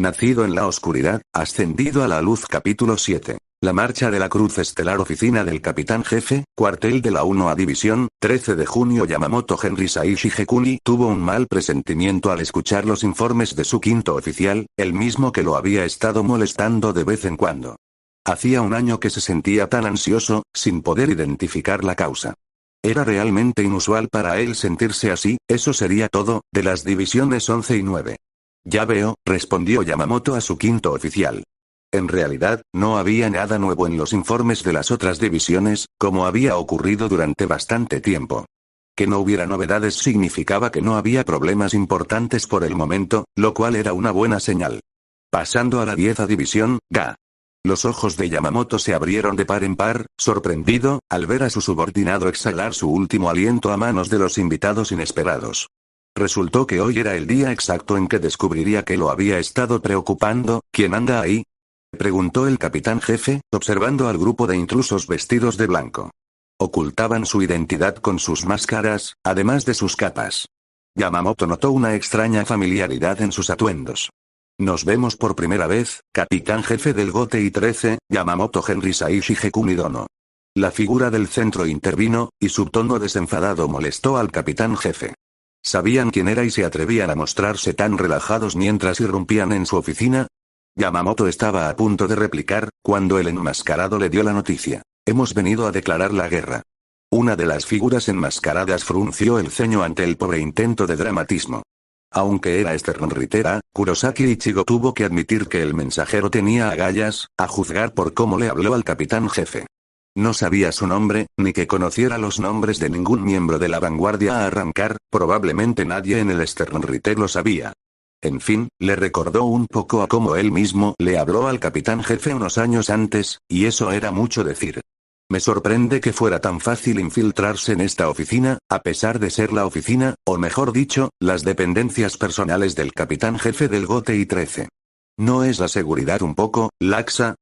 Nacido en la oscuridad, ascendido a la luz. Capítulo 7. La marcha de la Cruz Estelar. Oficina del Capitán Jefe, cuartel de la 1A División, 13 de junio. Yamamoto Henry Saishi Gekuni tuvo un mal presentimiento al escuchar los informes de su quinto oficial, el mismo que lo había estado molestando de vez en cuando. Hacía un año que se sentía tan ansioso, sin poder identificar la causa. Era realmente inusual para él sentirse así. Eso sería todo, de las divisiones 11 y 9. Ya veo, respondió Yamamoto a su quinto oficial. En realidad, no había nada nuevo en los informes de las otras divisiones, como había ocurrido durante bastante tiempo. Que no hubiera novedades significaba que no había problemas importantes por el momento, lo cual era una buena señal. Pasando a la 10ª división, Ga. Los ojos de Yamamoto se abrieron de par en par, sorprendido, al ver a su subordinado exhalar su último aliento a manos de los invitados inesperados. Resultó que hoy era el día exacto en que descubriría que lo había estado preocupando. ¿Quién anda ahí?, preguntó el capitán jefe, observando al grupo de intrusos vestidos de blanco. Ocultaban su identidad con sus máscaras, además de sus capas. Yamamoto notó una extraña familiaridad en sus atuendos. Nos vemos por primera vez, capitán jefe del GOTE I-13, Yamamoto Henry Saishi Gekuni Dono. La figura del centro intervino, y su tono desenfadado molestó al capitán jefe. ¿Sabían quién era y se atrevían a mostrarse tan relajados mientras irrumpían en su oficina? Yamamoto estaba a punto de replicar, cuando el enmascarado le dio la noticia. Hemos venido a declarar la guerra. Una de las figuras enmascaradas frunció el ceño ante el pobre intento de dramatismo. Aunque era Sternritera, Kurosaki Ichigo tuvo que admitir que el mensajero tenía agallas, a juzgar por cómo le habló al capitán jefe. No sabía su nombre, ni que conociera los nombres de ningún miembro de la vanguardia a arrancar, probablemente nadie en el Sternriter lo sabía. En fin, le recordó un poco a cómo él mismo le habló al capitán jefe unos años antes, y eso era mucho decir. Me sorprende que fuera tan fácil infiltrarse en esta oficina, a pesar de ser la oficina, o mejor dicho, las dependencias personales del capitán jefe del GOTE I-13. ¿No es la seguridad un poco laxa?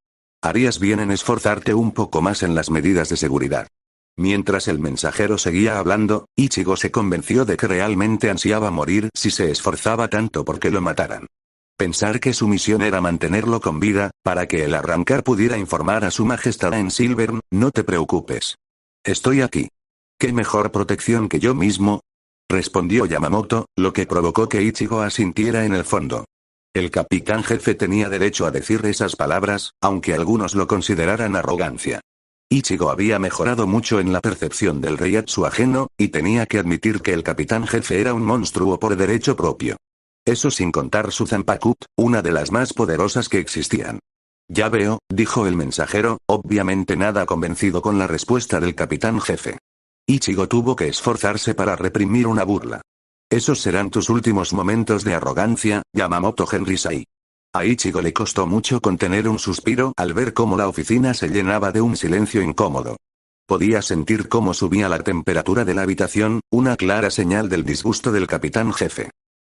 Harías bien en esforzarte un poco más en las medidas de seguridad. Mientras el mensajero seguía hablando, Ichigo se convenció de que realmente ansiaba morir si se esforzaba tanto porque lo mataran. Pensar que su misión era mantenerlo con vida, para que el arrancar pudiera informar a su majestad en Silvern. No te preocupes. Estoy aquí. ¿Qué mejor protección que yo mismo?, respondió Yamamoto, lo que provocó que Ichigo asintiera en el fondo. El capitán jefe tenía derecho a decir esas palabras, aunque algunos lo consideraran arrogancia. Ichigo había mejorado mucho en la percepción del reiatsu ajeno, y tenía que admitir que el capitán jefe era un monstruo por derecho propio. Eso sin contar su Zanpakuto, una de las más poderosas que existían. Ya veo, dijo el mensajero, obviamente nada convencido con la respuesta del capitán jefe. Ichigo tuvo que esforzarse para reprimir una burla. Esos serán tus últimos momentos de arrogancia, Yamamoto Henry Sai. A Ichigo le costó mucho contener un suspiro al ver cómo la oficina se llenaba de un silencio incómodo. Podía sentir cómo subía la temperatura de la habitación, una clara señal del disgusto del capitán jefe.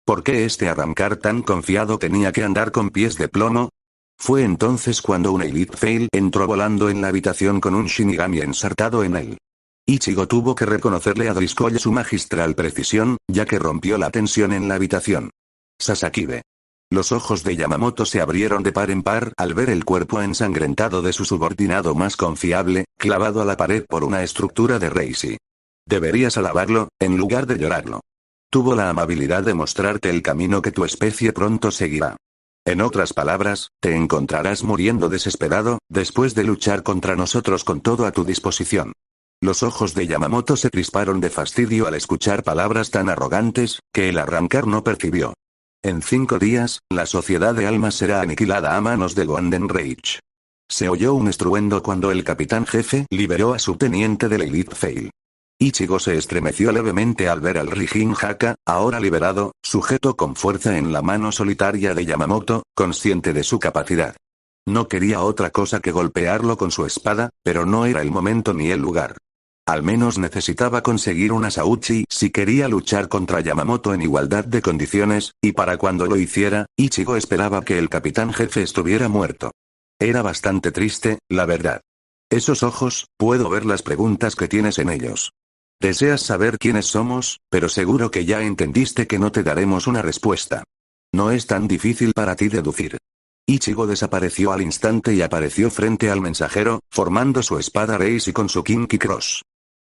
¿Por qué este arrancar tan confiado tenía que andar con pies de plomo? Fue entonces cuando un Elite Fail entró volando en la habitación con un Shinigami ensartado en él. Ichigo tuvo que reconocerle a Driscoll su magistral precisión, ya que rompió la tensión en la habitación. Sasakibe. Los ojos de Yamamoto se abrieron de par en par al ver el cuerpo ensangrentado de su subordinado más confiable, clavado a la pared por una estructura de Reishi. Deberías alabarlo, en lugar de llorarlo. Tuvo la amabilidad de mostrarte el camino que tu especie pronto seguirá. En otras palabras, te encontrarás muriendo desesperado, después de luchar contra nosotros con todo a tu disposición. Los ojos de Yamamoto se crisparon de fastidio al escuchar palabras tan arrogantes, que el arrancar no percibió. En 5 días, la sociedad de almas será aniquilada a manos de Golden Rage. Se oyó un estruendo cuando el capitán jefe liberó a su teniente del Elite Fail. Ichigo se estremeció levemente al ver al Rijin Haka, ahora liberado, sujeto con fuerza en la mano solitaria de Yamamoto, consciente de su capacidad. No quería otra cosa que golpearlo con su espada, pero no era el momento ni el lugar. Al menos necesitaba conseguir una Sauchi si quería luchar contra Yamamoto en igualdad de condiciones, y para cuando lo hiciera, Ichigo esperaba que el capitán jefe estuviera muerto. Era bastante triste, la verdad. Esos ojos, puedo ver las preguntas que tienes en ellos. Deseas saber quiénes somos, pero seguro que ya entendiste que no te daremos una respuesta. No es tan difícil para ti deducir. Ichigo desapareció al instante y apareció frente al mensajero, formando su espada Reisi con su Kinky Cross.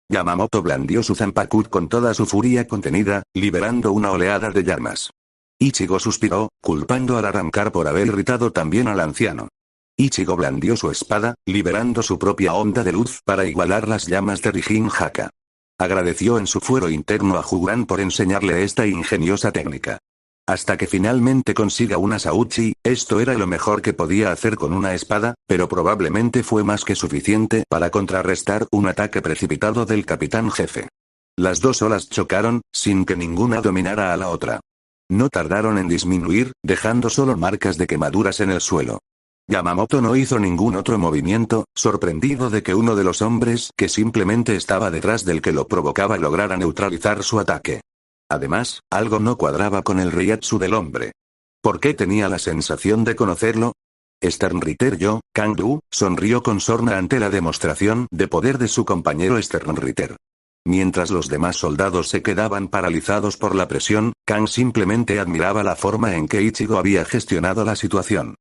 Yamamoto blandió su Zanpakuto con toda su furia contenida, liberando una oleada de llamas. Ichigo suspiró, culpando al Arrancar por haber irritado también al anciano. Ichigo blandió su espada, liberando su propia onda de luz para igualar las llamas de Rijin Haka. Agradeció en su fuero interno a Juran por enseñarle esta ingeniosa técnica. Hasta que finalmente consiga una Sauchi, esto era lo mejor que podía hacer con una espada, pero probablemente fue más que suficiente para contrarrestar un ataque precipitado del capitán jefe. Las dos olas chocaron, sin que ninguna dominara a la otra. No tardaron en disminuir, dejando solo marcas de quemaduras en el suelo. Yamamoto no hizo ningún otro movimiento, sorprendido de que uno de los hombres que simplemente estaba detrás del que lo provocaba lograra neutralizar su ataque. Además, algo no cuadraba con el Reiatsu del hombre. ¿Por qué tenía la sensación de conocerlo? Sternritter Kang-du, sonrió con sorna ante la demostración de poder de su compañero Sternritter. Mientras los demás soldados se quedaban paralizados por la presión, Kang simplemente admiraba la forma en que Ichigo había gestionado la situación.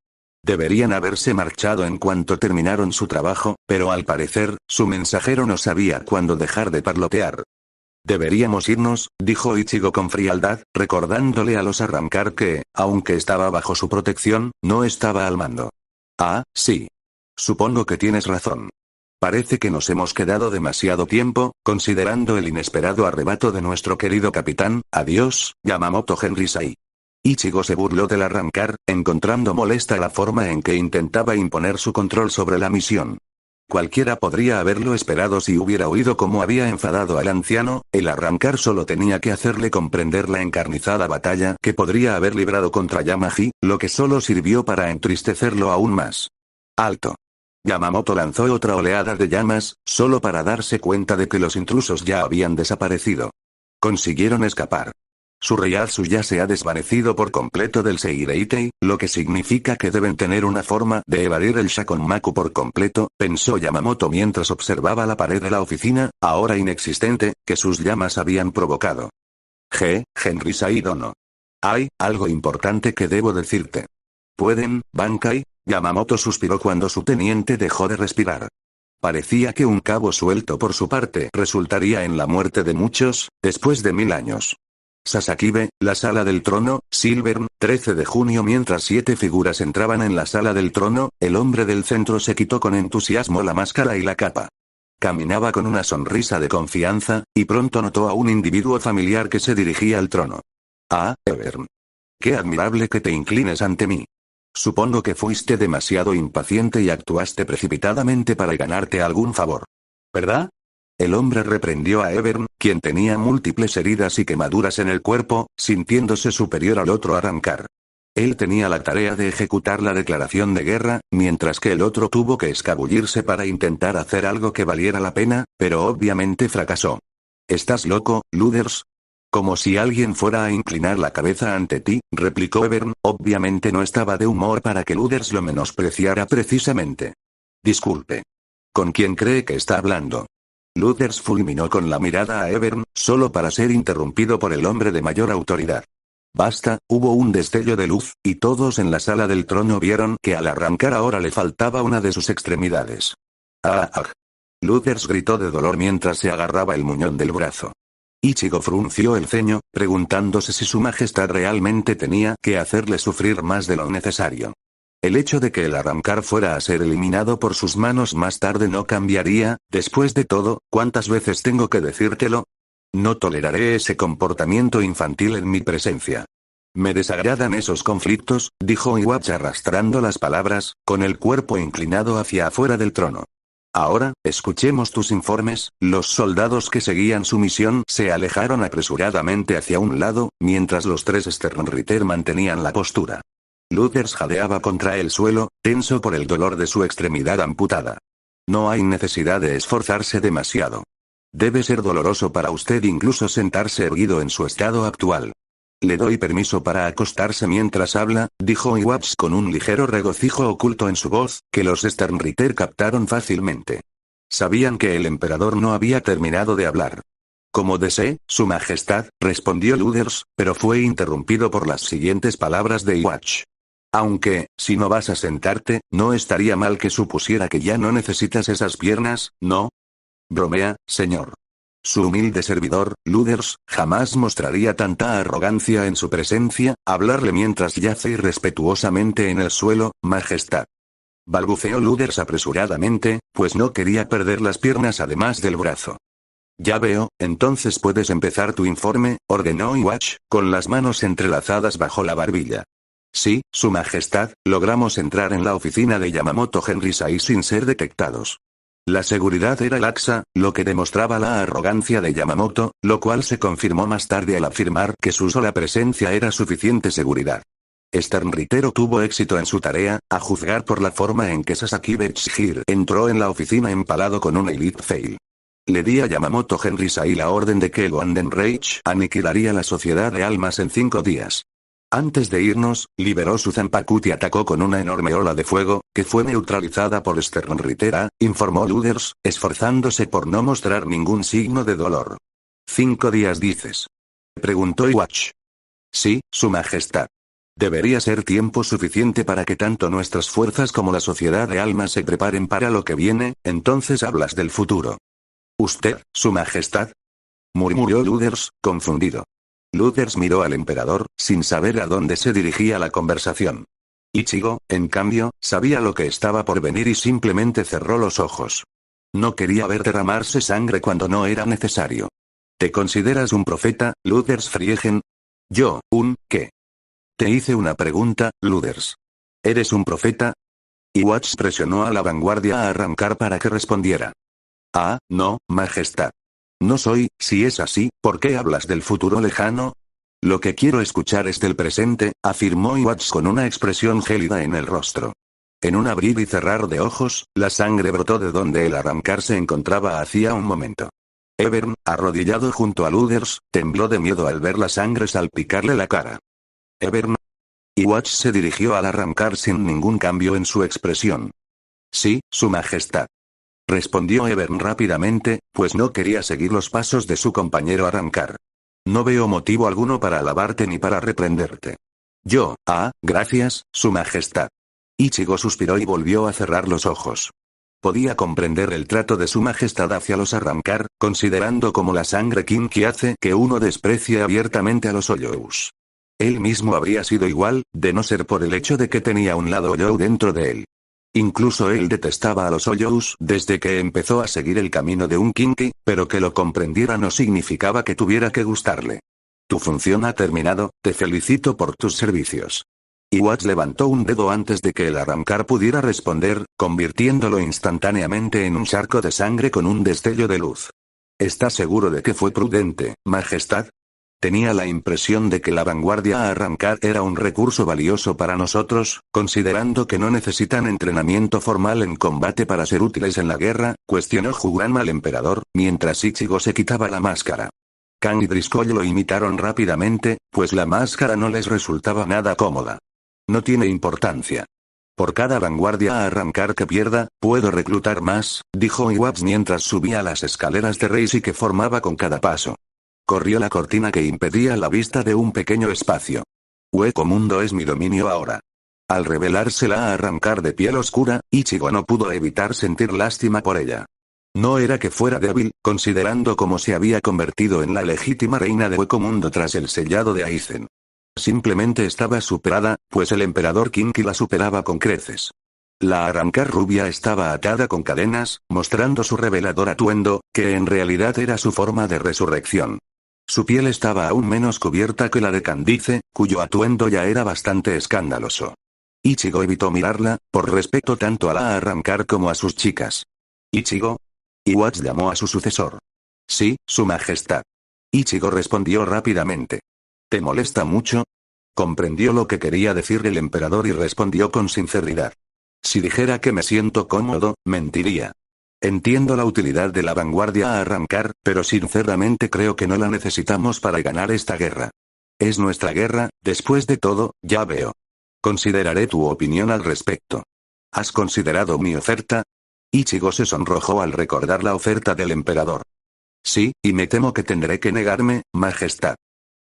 Deberían haberse marchado en cuanto terminaron su trabajo, pero al parecer, su mensajero no sabía cuándo dejar de parlotear. Deberíamos irnos, dijo Ichigo con frialdad, recordándole a los Arrancar que, aunque estaba bajo su protección, no estaba al mando. Ah, sí. Supongo que tienes razón. Parece que nos hemos quedado demasiado tiempo, considerando el inesperado arrebato de nuestro querido capitán. Adiós, Yamamoto Henrysai. Ichigo se burló del Arrancar, encontrando molesta la forma en que intentaba imponer su control sobre la misión. Cualquiera podría haberlo esperado si hubiera oído cómo había enfadado al anciano. El Arrancar solo tenía que hacerle comprender la encarnizada batalla que podría haber librado contra Yamaji, lo que solo sirvió para entristecerlo aún más. ¡Alto! Yamamoto lanzó otra oleada de llamas, solo para darse cuenta de que los intrusos ya habían desaparecido. Consiguieron escapar. Su Reiatsu ya se ha desvanecido por completo del Seireitei, lo que significa que deben tener una forma de evadir el Shakonmaku por completo, pensó Yamamoto mientras observaba la pared de la oficina, ahora inexistente, que sus llamas habían provocado. Henrysai Dono. Hay algo importante que debo decirte. ¿Pueden, Bankai? Yamamoto suspiró cuando su teniente dejó de respirar. Parecía que un cabo suelto por su parte resultaría en la muerte de muchos, después de 1000 años. Sasakibe, la sala del trono, Silvern, 13 de junio. Mientras 7 figuras entraban en la sala del trono, el hombre del centro se quitó con entusiasmo la máscara y la capa. Caminaba con una sonrisa de confianza, y pronto notó a un individuo familiar que se dirigía al trono. Ah, Evern. Qué admirable que te inclines ante mí. Supongo que fuiste demasiado impaciente y actuaste precipitadamente para ganarte algún favor. ¿Verdad? El hombre reprendió a Evern, quien tenía múltiples heridas y quemaduras en el cuerpo, sintiéndose superior al otro Arrancar. Él tenía la tarea de ejecutar la declaración de guerra, mientras que el otro tuvo que escabullirse para intentar hacer algo que valiera la pena, pero obviamente fracasó. ¿Estás loco, Luders? Como si alguien fuera a inclinar la cabeza ante ti, replicó Evern, obviamente no estaba de humor para que Luders lo menospreciara precisamente. Disculpe. ¿Con quién cree que está hablando? Luders fulminó con la mirada a Evern, solo para ser interrumpido por el hombre de mayor autoridad. Basta, hubo un destello de luz, y todos en la sala del trono vieron que al Arrancar ahora le faltaba una de sus extremidades. ¡Ah! Luders gritó de dolor mientras se agarraba el muñón del brazo. Ichigo frunció el ceño, preguntándose si su majestad realmente tenía que hacerle sufrir más de lo necesario. El hecho de que el Arrancar fuera a ser eliminado por sus manos más tarde no cambiaría. Después de todo, ¿cuántas veces tengo que decírtelo? No toleraré ese comportamiento infantil en mi presencia. Me desagradan esos conflictos, dijo Iwatch arrastrando las palabras, con el cuerpo inclinado hacia afuera del trono. Ahora, escuchemos tus informes. Los soldados que seguían su misión se alejaron apresuradamente hacia un lado, mientras los 3 Sternritter mantenían la postura. Luders jadeaba contra el suelo, tenso por el dolor de su extremidad amputada. No hay necesidad de esforzarse demasiado. Debe ser doloroso para usted incluso sentarse erguido en su estado actual. Le doy permiso para acostarse mientras habla, dijo Iwatch con un ligero regocijo oculto en su voz, que los Sternritter captaron fácilmente. Sabían que el emperador no había terminado de hablar. Como desee, su majestad, respondió Luders, pero fue interrumpido por las siguientes palabras de Iwatch. Aunque, si no vas a sentarte, no estaría mal que supusiera que ya no necesitas esas piernas, ¿no? Bromea, señor. Su humilde servidor, Luders, jamás mostraría tanta arrogancia en su presencia, hablarle mientras yace irrespetuosamente en el suelo, majestad. Balbuceó Luders apresuradamente, pues no quería perder las piernas además del brazo. Ya veo, entonces puedes empezar tu informe, ordenó Iwatch, con las manos entrelazadas bajo la barbilla. Sí, su majestad, logramos entrar en la oficina de Yamamoto Henrysai sin ser detectados. La seguridad era laxa, lo que demostraba la arrogancia de Yamamoto, lo cual se confirmó más tarde al afirmar que su sola presencia era suficiente seguridad. Sternritero tuvo éxito en su tarea, a juzgar por la forma en que Sasaki Bechihir entró en la oficina empalado con un Elite Fail. Le di a Yamamoto Henrysai la orden de que el Golden Rage aniquilaría la sociedad de almas en 5 días. Antes de irnos, liberó su Zanpakuti y atacó con una enorme ola de fuego, que fue neutralizada por Sternritera, informó Luders, esforzándose por no mostrar ningún signo de dolor. 5 días dices. Preguntó Iwatch. Sí, su majestad. Debería ser tiempo suficiente para que tanto nuestras fuerzas como la sociedad de almas se preparen para lo que viene, entonces hablas del futuro. ¿Usted, su majestad? Murmuró Luders, confundido. Luders miró al emperador, sin saber a dónde se dirigía la conversación. Ichigo, en cambio, sabía lo que estaba por venir y simplemente cerró los ojos. No quería ver derramarse sangre cuando no era necesario. ¿Te consideras un profeta, Luders Friegen? Yo, ¿qué? Te hice una pregunta, Luders. ¿Eres un profeta? Iwatch presionó a la vanguardia a arrancar para que respondiera. Ah, no, majestad. No soy, si es así, ¿por qué hablas del futuro lejano? Lo que quiero escuchar es del presente, afirmó Iwatch con una expresión gélida en el rostro. En un abrir y cerrar de ojos, la sangre brotó de donde el arrancar se encontraba hacía un momento. Evern, arrodillado junto a Luders, tembló de miedo al ver la sangre salpicarle la cara. Evern. Iwatch se dirigió al arrancar sin ningún cambio en su expresión. Sí, su majestad. Respondió Evern rápidamente, pues no quería seguir los pasos de su compañero arrancar. No veo motivo alguno para alabarte ni para reprenderte. Yo, gracias, su majestad. Ichigo suspiró y volvió a cerrar los ojos. Podía comprender el trato de su majestad hacia los arrancar, considerando como la sangre Kinki hace que uno desprecie abiertamente a los Olyous. Él mismo habría sido igual, de no ser por el hecho de que tenía un lado Olyou dentro de él. Incluso él detestaba a los Olyous desde que empezó a seguir el camino de un Kinki, pero que lo comprendiera no significaba que tuviera que gustarle. Tu función ha terminado, te felicito por tus servicios. Iwatch levantó un dedo antes de que el arrancar pudiera responder, convirtiéndolo instantáneamente en un charco de sangre con un destello de luz. ¿Estás seguro de que fue prudente, majestad? Tenía la impresión de que la vanguardia a arrancar era un recurso valioso para nosotros, considerando que no necesitan entrenamiento formal en combate para ser útiles en la guerra, cuestionó Juganma al emperador, mientras Ichigo se quitaba la máscara. Kang y Driscoll lo imitaron rápidamente, pues la máscara no les resultaba nada cómoda. No tiene importancia. Por cada vanguardia a arrancar que pierda, puedo reclutar más, dijo Iwatch mientras subía las escaleras de Reisi que formaba con cada paso. Corrió la cortina que impedía la vista de un pequeño espacio. Hueco mundo es mi dominio ahora. Al revelársela a arrancar de piel oscura, Ichigo no pudo evitar sentir lástima por ella. No era que fuera débil, considerando cómo se había convertido en la legítima reina de Hueco Mundo tras el sellado de Aizen. Simplemente estaba superada, pues el emperador Kinki la superaba con creces. La arrancar rubia estaba atada con cadenas, mostrando su revelador atuendo, que en realidad era su forma de resurrección. Su piel estaba aún menos cubierta que la de Candice, cuyo atuendo ya era bastante escandaloso. Ichigo evitó mirarla, por respeto tanto a la arrancar como a sus chicas. ¿Ichigo? Iwatch llamó a su sucesor. Sí, su majestad. Ichigo respondió rápidamente. ¿Te molesta mucho? Comprendió lo que quería decir el emperador y respondió con sinceridad. Si dijera que me siento cómodo, mentiría. Entiendo la utilidad de la vanguardia a arrancar, pero sinceramente creo que no la necesitamos para ganar esta guerra. Es nuestra guerra, después de todo, ya veo. Consideraré tu opinión al respecto. ¿Has considerado mi oferta? Ichigo se sonrojó al recordar la oferta del emperador. Sí, y me temo que tendré que negarme, Majestad.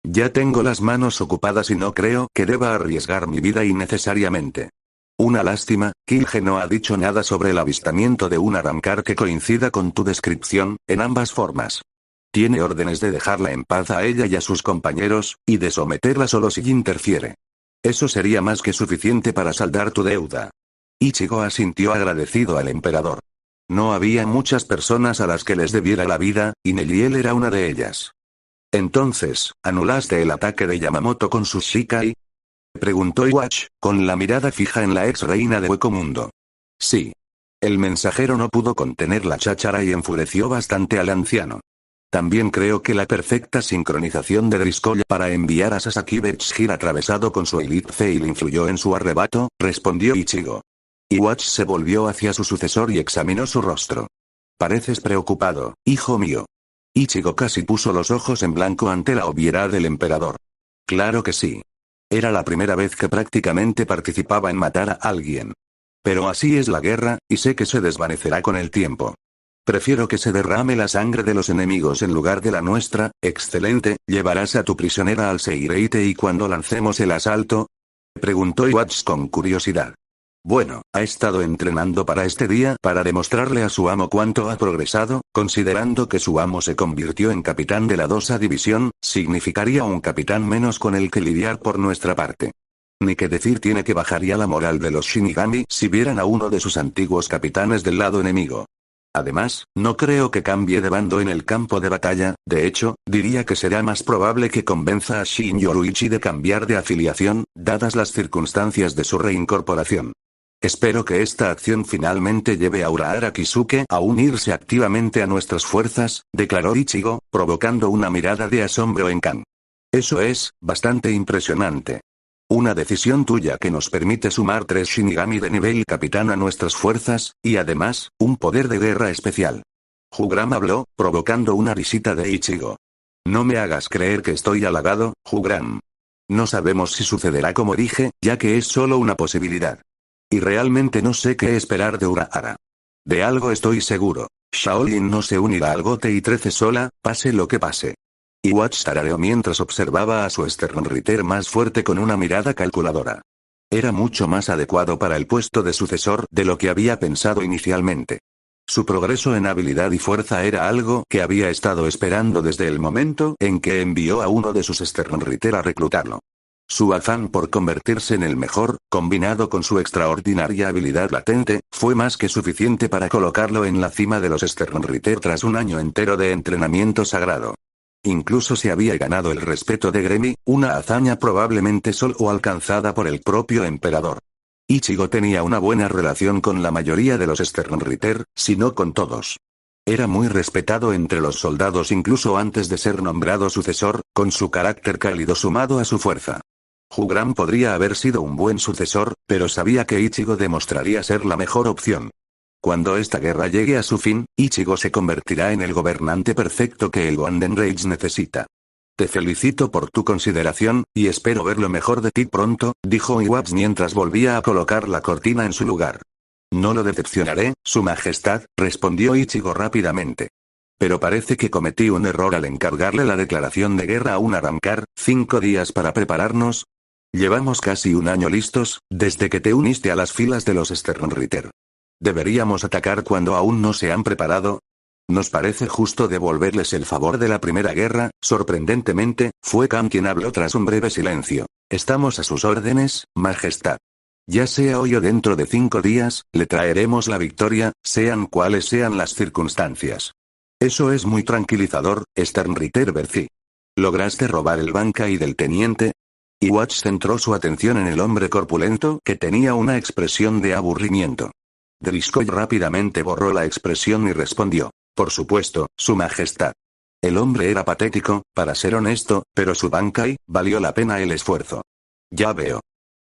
Ya tengo las manos ocupadas y no creo que deba arriesgar mi vida innecesariamente. Una lástima, Kilge no ha dicho nada sobre el avistamiento de un Arrancar que coincida con tu descripción, en ambas formas. Tiene órdenes de dejarla en paz a ella y a sus compañeros, y de someterla solo si interfiere. Eso sería más que suficiente para saldar tu deuda. Ichigo asintió agradecido al emperador. No había muchas personas a las que les debiera la vida, y Neliel era una de ellas. Entonces, ¿anulaste el ataque de Yamamoto con sus Shikai? Preguntó Iwatch, con la mirada fija en la ex reina de Hueco Mundo. Sí. El mensajero no pudo contener la cháchara y enfureció bastante al anciano. También creo que la perfecta sincronización de Driscoll para enviar a Sasaki Bechgir atravesado con su Elite Fail influyó en su arrebato, respondió Ichigo. Iwatch se volvió hacia su sucesor y examinó su rostro. Pareces preocupado, hijo mío. Ichigo casi puso los ojos en blanco ante la obviedad del emperador. Claro que sí. Era la primera vez que prácticamente participaba en matar a alguien. Pero así es la guerra, y sé que se desvanecerá con el tiempo. Prefiero que se derrame la sangre de los enemigos en lugar de la nuestra. Excelente, ¿llevarás a tu prisionera al Seireite y cuando lancemos el asalto? Preguntó Iwatch con curiosidad. Bueno, ha estado entrenando para este día para demostrarle a su amo cuánto ha progresado, considerando que su amo se convirtió en capitán de la 2A división, significaría un capitán menos con el que lidiar por nuestra parte. Ni que decir tiene que bajaría la moral de los Shinigami si vieran a uno de sus antiguos capitanes del lado enemigo. Además, no creo que cambie de bando en el campo de batalla, de hecho, diría que será más probable que convenza a Shin Yoruichi de cambiar de afiliación, dadas las circunstancias de su reincorporación. Espero que esta acción finalmente lleve a Urahara Kisuke a unirse activamente a nuestras fuerzas, declaró Ichigo, provocando una mirada de asombro en Kan. Eso es, bastante impresionante. Una decisión tuya que nos permite sumar 3 Shinigami de nivel capitán a nuestras fuerzas, y además, un poder de guerra especial. Jugram habló, provocando una risita de Ichigo. No me hagas creer que estoy halagado, Jugram. No sabemos si sucederá como dije, ya que es solo una posibilidad. Y realmente no sé qué esperar de Urahara. De algo estoy seguro. Shaolin no se unirá al Gote y 13 sola, pase lo que pase. Iwatch tarareó mientras observaba a su Sternritter más fuerte con una mirada calculadora. Era mucho más adecuado para el puesto de sucesor de lo que había pensado inicialmente. Su progreso en habilidad y fuerza era algo que había estado esperando desde el momento en que envió a uno de sus Sternritter a reclutarlo. Su afán por convertirse en el mejor, combinado con su extraordinaria habilidad latente, fue más que suficiente para colocarlo en la cima de los Sternritter tras un año entero de entrenamiento sagrado. Incluso se había ganado el respeto de Gremi, una hazaña probablemente solo alcanzada por el propio emperador. Ichigo tenía una buena relación con la mayoría de los Sternritter, si no con todos. Era muy respetado entre los soldados incluso antes de ser nombrado sucesor, con su carácter cálido sumado a su fuerza. Jugram podría haber sido un buen sucesor, pero sabía que Ichigo demostraría ser la mejor opción. Cuando esta guerra llegue a su fin, Ichigo se convertirá en el gobernante perfecto que el Golden Rage necesita. Te felicito por tu consideración, y espero ver lo mejor de ti pronto, dijo Iwatch mientras volvía a colocar la cortina en su lugar. No lo decepcionaré, Su Majestad, respondió Ichigo rápidamente. Pero parece que cometí un error al encargarle la declaración de guerra a un Arrancar, 5 días para prepararnos. Llevamos casi un año listos, desde que te uniste a las filas de los Sternritter. ¿Deberíamos atacar cuando aún no se han preparado? ¿Nos parece justo devolverles el favor de la primera guerra? Sorprendentemente, fue Kan quien habló tras un breve silencio. Estamos a sus órdenes, Majestad. Ya sea hoy o dentro de 5 días, le traeremos la victoria, sean cuales sean las circunstancias. Eso es muy tranquilizador, Sternritter Berzi. ¿Lograste robar el Bankai del teniente? Iwatch centró su atención en el hombre corpulento que tenía una expresión de aburrimiento. Driscoll rápidamente borró la expresión y respondió. Por supuesto, Su Majestad. El hombre era patético, para ser honesto, pero su Bankai, valió la pena el esfuerzo. Ya veo.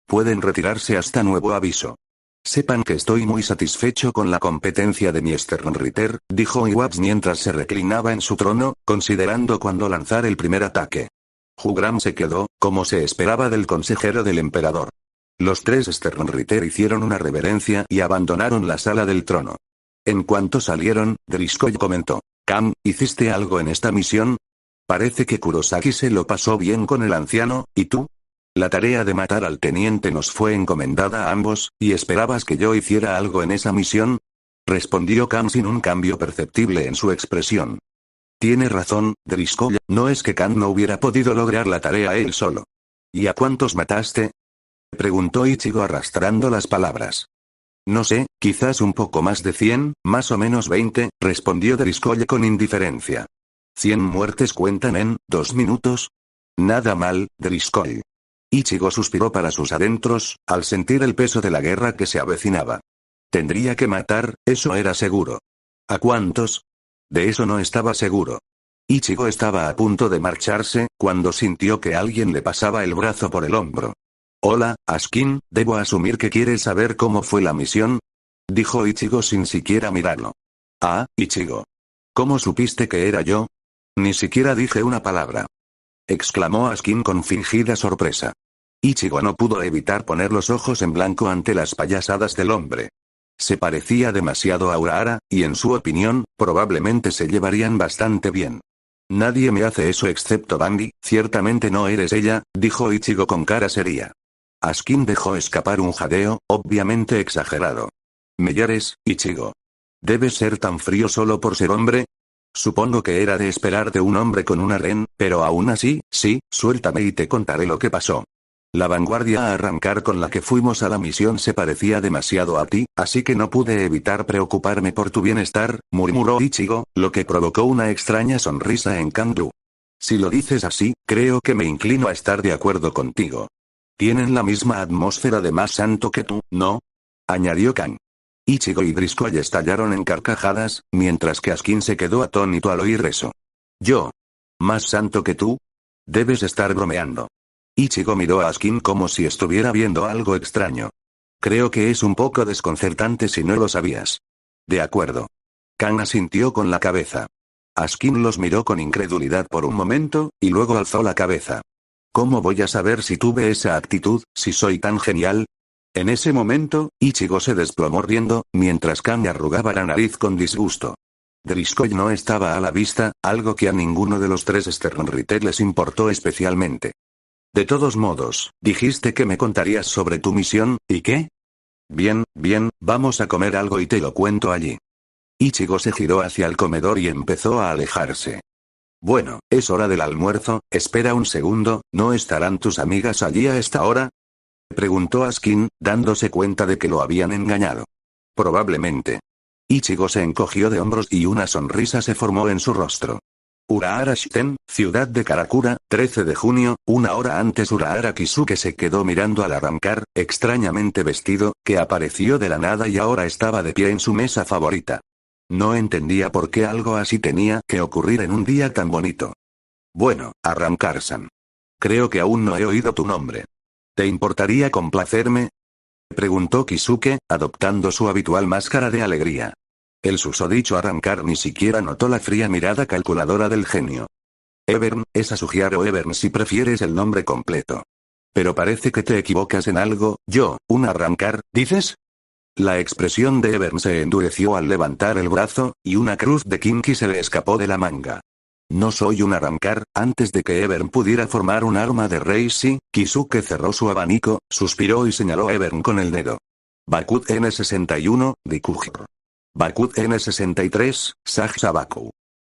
Pueden retirarse hasta nuevo aviso. Sepan que estoy muy satisfecho con la competencia de mi Sternritter, dijo Iwatch mientras se reclinaba en su trono, considerando cuándo lanzar el primer ataque. Jugram se quedó, como se esperaba del consejero del emperador. Los 3 Sternritter hicieron una reverencia y abandonaron la sala del trono. En cuanto salieron, Driscoll comentó. Cam, ¿hiciste algo en esta misión? Parece que Kurosaki se lo pasó bien con el anciano, ¿y tú? La tarea de matar al teniente nos fue encomendada a ambos, ¿y esperabas que yo hiciera algo en esa misión? Respondió Cam sin un cambio perceptible en su expresión. Tiene razón, Driscoll, no es que Cam no hubiera podido lograr la tarea él solo. ¿Y a cuántos mataste? Preguntó Ichigo arrastrando las palabras. No sé, quizás un poco más de 100, más o menos 20, respondió Driscoll con indiferencia. ¿100 muertes cuentan en 2 minutos? Nada mal, Driscoll. Ichigo suspiró para sus adentros, al sentir el peso de la guerra que se avecinaba. Tendría que matar, eso era seguro. ¿A cuántos? De eso no estaba seguro. Ichigo estaba a punto de marcharse, cuando sintió que alguien le pasaba el brazo por el hombro. Hola, Askin, ¿debo asumir que quieres saber cómo fue la misión? Dijo Ichigo sin siquiera mirarlo. Ah, Ichigo. ¿Cómo supiste que era yo? Ni siquiera dije una palabra. Exclamó Askin con fingida sorpresa. Ichigo no pudo evitar poner los ojos en blanco ante las payasadas del hombre. Se parecía demasiado a Urahara, y en su opinión, probablemente se llevarían bastante bien. Nadie me hace eso excepto Bambi, ciertamente no eres ella, dijo Ichigo con cara seria. Askin dejó escapar un jadeo, obviamente exagerado. ¿Me hieres, Ichigo? ¿Debes ser tan frío solo por ser hombre? Supongo que era de esperar de un hombre con una ren, pero aún así, sí, suéltame y te contaré lo que pasó. La vanguardia a arrancar con la que fuimos a la misión se parecía demasiado a ti, así que no pude evitar preocuparme por tu bienestar, murmuró Ichigo, lo que provocó una extraña sonrisa en Kandu. Si lo dices así, creo que me inclino a estar de acuerdo contigo. Tienen la misma atmósfera de más santo que tú, ¿no? Añadió Kan. Ichigo y Driscoll estallaron en carcajadas, mientras que Askin se quedó atónito al oír eso. ¿Yo? ¿Más santo que tú? Debes estar bromeando. Ichigo miró a Askin como si estuviera viendo algo extraño. Creo que es un poco desconcertante si no lo sabías. De acuerdo. Kan asintió con la cabeza. Askin los miró con incredulidad por un momento, y luego alzó la cabeza. ¿Cómo voy a saber si tuve esa actitud, si soy tan genial? En ese momento, Ichigo se desplomó riendo, mientras Kan arrugaba la nariz con disgusto. Driscoll no estaba a la vista, algo que a ninguno de los tres Sternritter les importó especialmente. De todos modos, dijiste que me contarías sobre tu misión, ¿y qué? Bien, bien, vamos a comer algo y te lo cuento allí. Ichigo se giró hacia el comedor y empezó a alejarse. Bueno, es hora del almuerzo, espera un segundo, ¿no estarán tus amigas allí a esta hora? Preguntó Askin, dándose cuenta de que lo habían engañado. Probablemente. Ichigo se encogió de hombros y una sonrisa se formó en su rostro. Urahara Shiten, ciudad de Karakura, 13 de junio, una hora antes Urahara Kisuke se quedó mirando al arrancar, extrañamente vestido, que apareció de la nada y ahora estaba de pie en su mesa favorita. No entendía por qué algo así tenía que ocurrir en un día tan bonito. Bueno, Arrancar-san. Creo que aún no he oído tu nombre. ¿Te importaría complacerme? Preguntó Kisuke, adoptando su habitual máscara de alegría. El susodicho Arrancar ni siquiera notó la fría mirada calculadora del genio. Evern, es Asugiaro Evern si prefieres el nombre completo. Pero parece que te equivocas en algo, un Arrancar, ¿dices? La expresión de Evern se endureció al levantar el brazo, y una cruz de Kinki se le escapó de la manga. No soy un Arrancar. Antes de que Evern pudiera formar un arma de Reishi, Kisuke cerró su abanico, suspiró y señaló a Evern con el dedo. Bakut N61, Dikujr. Bakut N63, Sag Sabaku.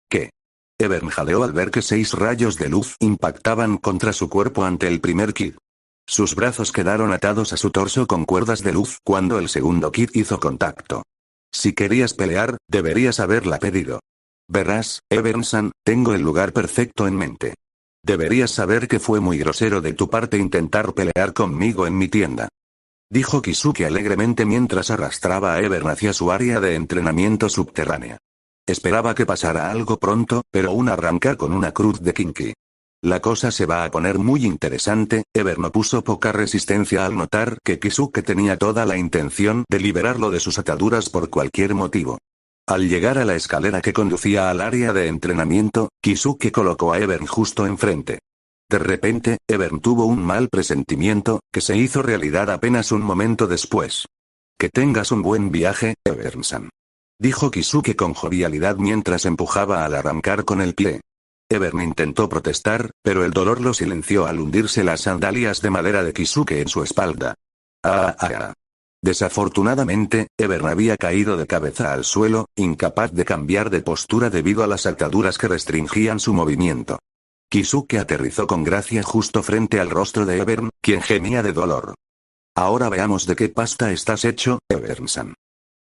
¿Qué? Evern jadeó al ver que 6 rayos de luz impactaban contra su cuerpo ante el primer kid. Sus brazos quedaron atados a su torso con cuerdas de luz cuando el segundo kid hizo contacto. Si querías pelear, deberías haberla pedido. Verás, Evern-san, tengo el lugar perfecto en mente. Deberías saber que fue muy grosero de tu parte intentar pelear conmigo en mi tienda. Dijo Kisuke alegremente mientras arrastraba a Evern hacia su área de entrenamiento subterránea. Esperaba que pasara algo pronto, pero un arrancar con una cruz de Kinki. La cosa se va a poner muy interesante. Evern opuso poca resistencia al notar que Kisuke tenía toda la intención de liberarlo de sus ataduras por cualquier motivo. Al llegar a la escalera que conducía al área de entrenamiento, Kisuke colocó a Evern justo enfrente. De repente, Evern tuvo un mal presentimiento, que se hizo realidad apenas un momento después. Que tengas un buen viaje, Evern-san. dijo Kisuke con jovialidad mientras empujaba al arrancar con el pie. Evern intentó protestar, pero el dolor lo silenció al hundirse las sandalias de madera de Kisuke en su espalda. Desafortunadamente, Evern había caído de cabeza al suelo, incapaz de cambiar de postura debido a las ataduras que restringían su movimiento. Kisuke aterrizó con gracia justo frente al rostro de Evern, quien gemía de dolor. Ahora veamos de qué pasta estás hecho, Evern-san,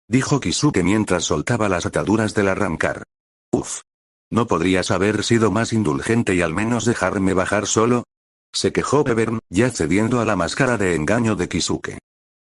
dijo Kisuke mientras soltaba las ataduras del arrancar. Uf. ¿No podrías haber sido más indulgente y al menos dejarme bajar solo? Se quejó Evern, ya cediendo a la máscara de engaño de Kisuke.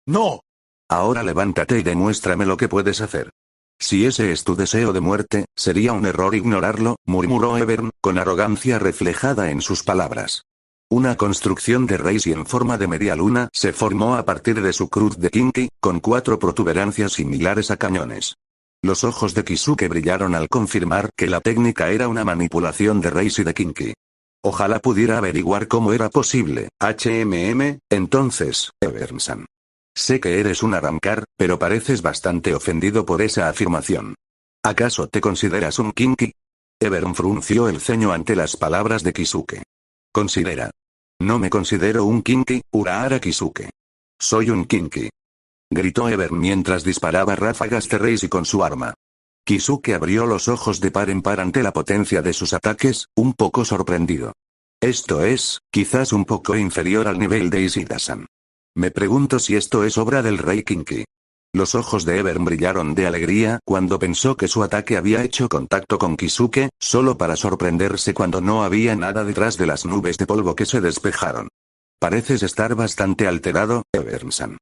¡No! Ahora levántate y demuéstrame lo que puedes hacer. Si ese es tu deseo de muerte, sería un error ignorarlo, murmuró Evern, con arrogancia reflejada en sus palabras. Una construcción de Reishi en forma de media luna se formó a partir de su cruz de Kinki, con 4 protuberancias similares a cañones. Los ojos de Kisuke brillaron al confirmar que la técnica era una manipulación de Reishi de Kinki. Ojalá pudiera averiguar cómo era posible, entonces, Evern-san. Sé que eres un arrancar, pero pareces bastante ofendido por esa afirmación. ¿Acaso te consideras un Kinki? Evern frunció el ceño ante las palabras de Kisuke. Considera. No me considero un Kinki, Urahara Kisuke. Soy un Kinki. Gritó Evern mientras disparaba ráfagas de Reishi con su arma. Kisuke abrió los ojos de par en par ante la potencia de sus ataques, un poco sorprendido. Esto es, quizás un poco inferior al nivel de Ishida-san. Me pregunto si esto es obra del Rey Kinki. Los ojos de Evern brillaron de alegría cuando pensó que su ataque había hecho contacto con Kisuke, solo para sorprenderse cuando no había nada detrás de las nubes de polvo que se despejaron. Pareces estar bastante alterado, Evern-san.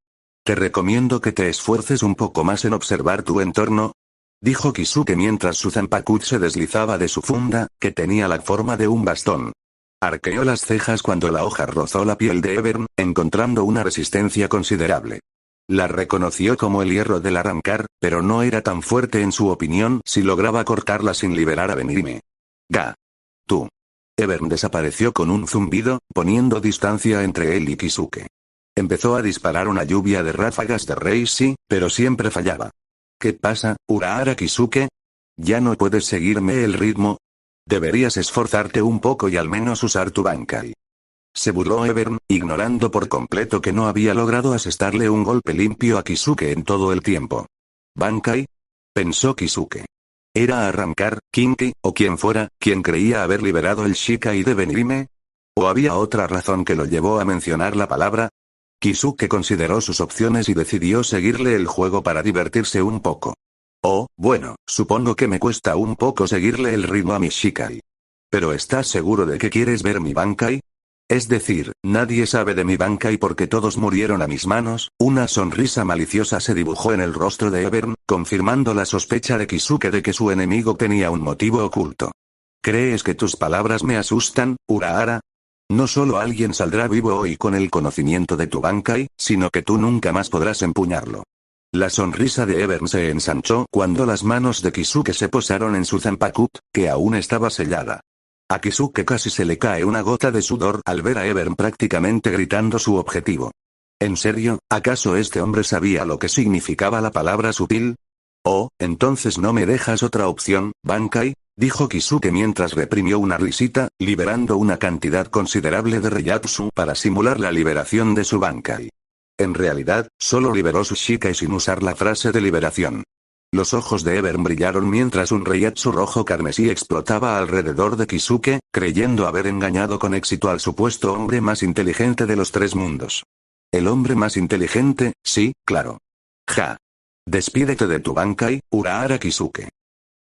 Te recomiendo que te esfuerces un poco más en observar tu entorno, dijo Kisuke mientras su zanpakut se deslizaba de su funda, que tenía la forma de un bastón. Arqueó las cejas cuando la hoja rozó la piel de Evern, encontrando una resistencia considerable. La reconoció como el hierro del arrancar, pero no era tan fuerte en su opinión si lograba cortarla sin liberar a Benrime. Ga. Tú. Evern desapareció con un zumbido, poniendo distancia entre él y Kisuke. Empezó a disparar una lluvia de ráfagas de Reishi, pero siempre fallaba. ¿Qué pasa, Urahara Kisuke? ¿Ya no puedes seguirme el ritmo? Deberías esforzarte un poco y al menos usar tu Bankai. Se burló Evern, ignorando por completo que no había logrado asestarle un golpe limpio a Kisuke en todo el tiempo. ¿Bankai? Pensó Kisuke. ¿Era arrancar, Kinki, o quien fuera, quien creía haber liberado el Shikai de Benrime? ¿O había otra razón que lo llevó a mencionar la palabra? Kisuke consideró sus opciones y decidió seguirle el juego para divertirse un poco. Oh, bueno, supongo que me cuesta un poco seguirle el ritmo a mi Shikai. ¿Pero estás seguro de que quieres ver mi Bankai? Es decir, nadie sabe de mi Bankai porque todos murieron a mis manos. Una sonrisa maliciosa se dibujó en el rostro de Evern, confirmando la sospecha de Kisuke de que su enemigo tenía un motivo oculto. ¿Crees que tus palabras me asustan, Urahara? No solo alguien saldrá vivo hoy con el conocimiento de tu Bankai, sino que tú nunca más podrás empuñarlo. La sonrisa de Evern se ensanchó cuando las manos de Kisuke se posaron en su zanpakut, que aún estaba sellada. A Kisuke casi se le cae una gota de sudor al ver a Evern prácticamente gritando su objetivo. ¿En serio, acaso este hombre sabía lo que significaba la palabra sutil? Oh, entonces no me dejas otra opción, Bankai, dijo Kisuke mientras reprimió una risita, liberando una cantidad considerable de Reiatsu para simular la liberación de su Bankai. En realidad, solo liberó su Shikai sin usar la frase de liberación. Los ojos de Evern brillaron mientras un Reiatsu rojo carmesí explotaba alrededor de Kisuke, creyendo haber engañado con éxito al supuesto hombre más inteligente de los 3 mundos. ¿El hombre más inteligente? Sí, claro. Ja. Despídete de tu Bankai, Urahara Kisuke.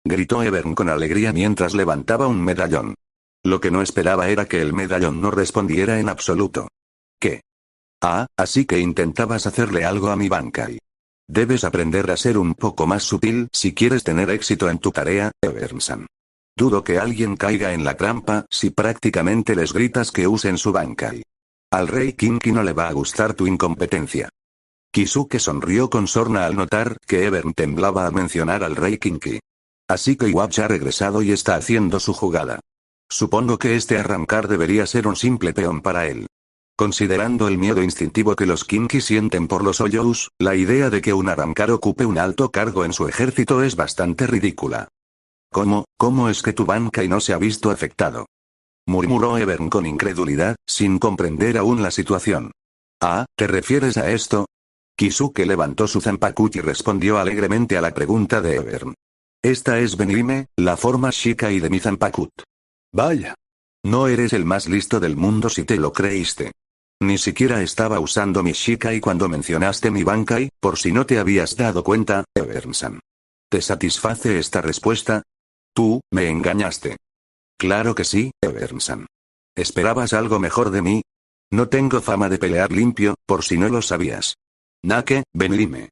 Gritó Evern con alegría mientras levantaba un medallón. Lo que no esperaba era que el medallón no respondiera en absoluto. ¿Qué? Ah, así que intentabas hacerle algo a mi Bankai. Debes aprender a ser un poco más sutil si quieres tener éxito en tu tarea, Evern-san. Dudo que alguien caiga en la trampa si prácticamente les gritas que usen su Bankai. Al Rey Kinki no le va a gustar tu incompetencia. Kisuke sonrió con sorna al notar que Evern temblaba a mencionar al Rey Kinki. Así que Iwatch ha regresado y está haciendo su jugada. Supongo que este arrancar debería ser un simple peón para él. Considerando el miedo instintivo que los Kinky sienten por los Oyous, la idea de que un Arrancar ocupe un alto cargo en su ejército es bastante ridícula. ¿Cómo es que tu Bankai no se ha visto afectado?, murmuró Evern con incredulidad, sin comprender aún la situación. Ah, ¿te refieres a esto? Kisuke levantó su Zanpakuto y respondió alegremente a la pregunta de Evern. Esta es Benime, la forma Shikai de mi Zanpakuto. Vaya. No eres el más listo del mundo si te lo creíste. Ni siquiera estaba usando mi Shikai cuando mencionaste mi Bankai, por si no te habías dado cuenta, Evern-san. ¿Te satisface esta respuesta? Tú, me engañaste. Claro que sí, Evern-san. ¿Esperabas algo mejor de mí? No tengo fama de pelear limpio, por si no lo sabías. Nake, Benime.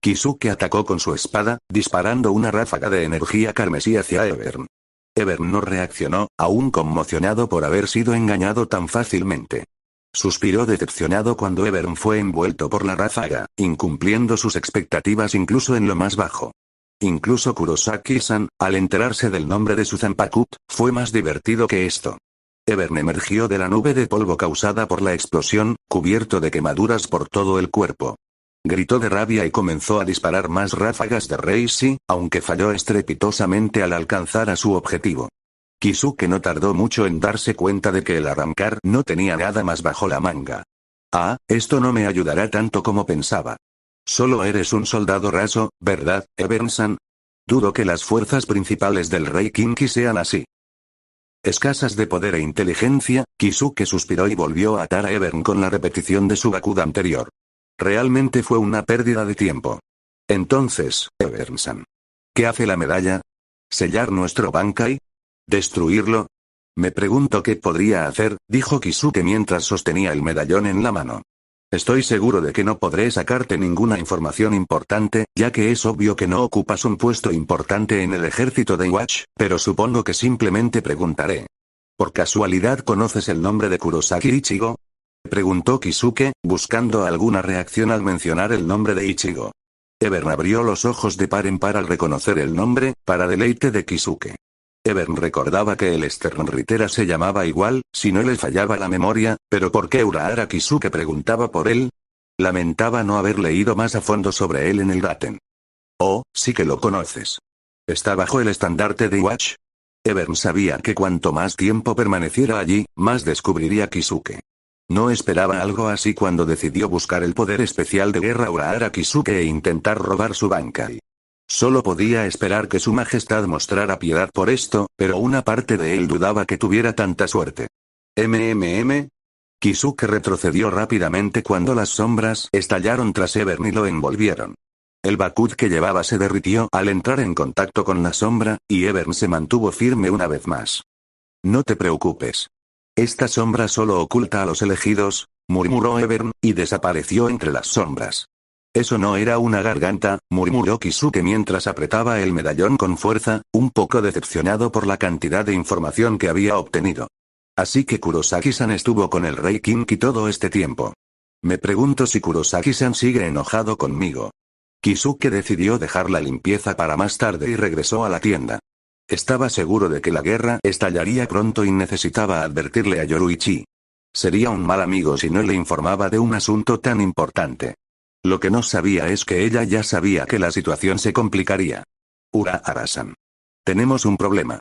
Kisuke atacó con su espada, disparando una ráfaga de energía carmesí hacia Evern. Evern no reaccionó, aún conmocionado por haber sido engañado tan fácilmente. Suspiró decepcionado cuando Evern fue envuelto por la ráfaga, incumpliendo sus expectativas incluso en lo más bajo. Incluso Kurosaki-san, al enterarse del nombre de su Zanpakuto, fue más divertido que esto. Evern emergió de la nube de polvo causada por la explosión, cubierto de quemaduras por todo el cuerpo. Gritó de rabia y comenzó a disparar más ráfagas de Reishi, aunque falló estrepitosamente al alcanzar a su objetivo. Kisuke no tardó mucho en darse cuenta de que el Arrancar no tenía nada más bajo la manga. Ah, esto no me ayudará tanto como pensaba. Solo eres un soldado raso, ¿verdad, Evern-san? Dudo que las fuerzas principales del Rey Kinky sean así. Escasas de poder e inteligencia, Kisuke suspiró y volvió a atar a Evern con la repetición de su Bakuda anterior. Realmente fue una pérdida de tiempo. Entonces, Evern-san, ¿qué hace la medalla? ¿Sellar nuestro Bankai? ¿Destruirlo? Me pregunto qué podría hacer, dijo Kisuke mientras sostenía el medallón en la mano. Estoy seguro de que no podré sacarte ninguna información importante, ya que es obvio que no ocupas un puesto importante en el ejército de Iwatch, pero supongo que simplemente preguntaré. ¿Por casualidad conoces el nombre de Kurosaki Ichigo? Preguntó Kisuke, buscando alguna reacción al mencionar el nombre de Ichigo. Evern abrió los ojos de par en par al reconocer el nombre, para deleite de Kisuke. Evern recordaba que el Sternrittera se llamaba igual, si no le fallaba la memoria, pero ¿por qué Urahara Kisuke preguntaba por él? Lamentaba no haber leído más a fondo sobre él en el Daten. Oh, sí que lo conoces. ¿Está bajo el estandarte de Iwatch? Evern sabía que cuanto más tiempo permaneciera allí, más descubriría Kisuke. No esperaba algo así cuando decidió buscar el poder especial de guerra Urahara Kisuke e intentar robar su Bankai. Solo podía esperar que su majestad mostrara piedad por esto, pero una parte de él dudaba que tuviera tanta suerte. Kisuke retrocedió rápidamente cuando las sombras estallaron tras Evern y lo envolvieron. El Bakut que llevaba se derritió al entrar en contacto con la sombra, y Evern se mantuvo firme una vez más. No te preocupes. Esta sombra solo oculta a los elegidos, murmuró Evern, y desapareció entre las sombras. Eso no era una garganta, murmuró Kisuke mientras apretaba el medallón con fuerza, un poco decepcionado por la cantidad de información que había obtenido. Así que Kurosaki-san estuvo con el Rey Kinky todo este tiempo. Me pregunto si Kurosaki-san sigue enojado conmigo. Kisuke decidió dejar la limpieza para más tarde y regresó a la tienda. Estaba seguro de que la guerra estallaría pronto y necesitaba advertirle a Yoruichi. Sería un mal amigo si no le informaba de un asunto tan importante. Lo que no sabía es que ella ya sabía que la situación se complicaría. Urahara-san. Tenemos un problema.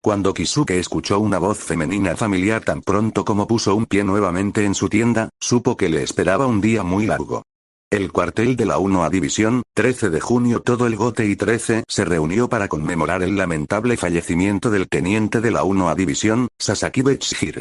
Cuando Kisuke escuchó una voz femenina familiar tan pronto como puso un pie nuevamente en su tienda, supo que le esperaba un día muy largo. El cuartel de la 1A División, 13 de junio todo el GOTEI 13 se reunió para conmemorar el lamentable fallecimiento del teniente de la 1A División, Sasakibe Chihiro.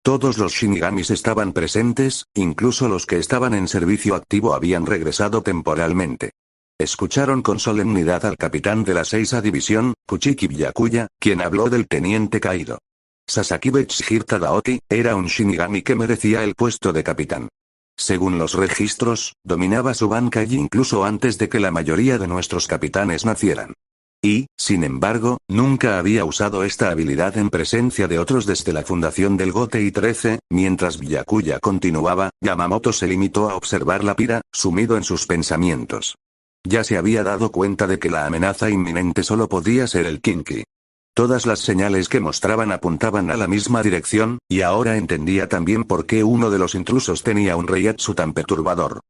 Todos los Shinigamis estaban presentes, incluso los que estaban en servicio activo habían regresado temporalmente. Escucharon con solemnidad al capitán de la 6A División, Kuchiki Byakuya, quien habló del teniente caído. Sasakibe Chihiro Tadaoki, era un Shinigami que merecía el puesto de capitán. Según los registros, dominaba su Bankai incluso antes de que la mayoría de nuestros capitanes nacieran. Y, sin embargo, nunca había usado esta habilidad en presencia de otros desde la fundación del GOTEI 13, mientras Byakuya continuaba, Yamamoto se limitó a observar la pira, sumido en sus pensamientos. Ya se había dado cuenta de que la amenaza inminente solo podía ser el Kinky. Todas las señales que mostraban apuntaban a la misma dirección, y ahora entendía también por qué uno de los intrusos tenía un reiatsu tan perturbador.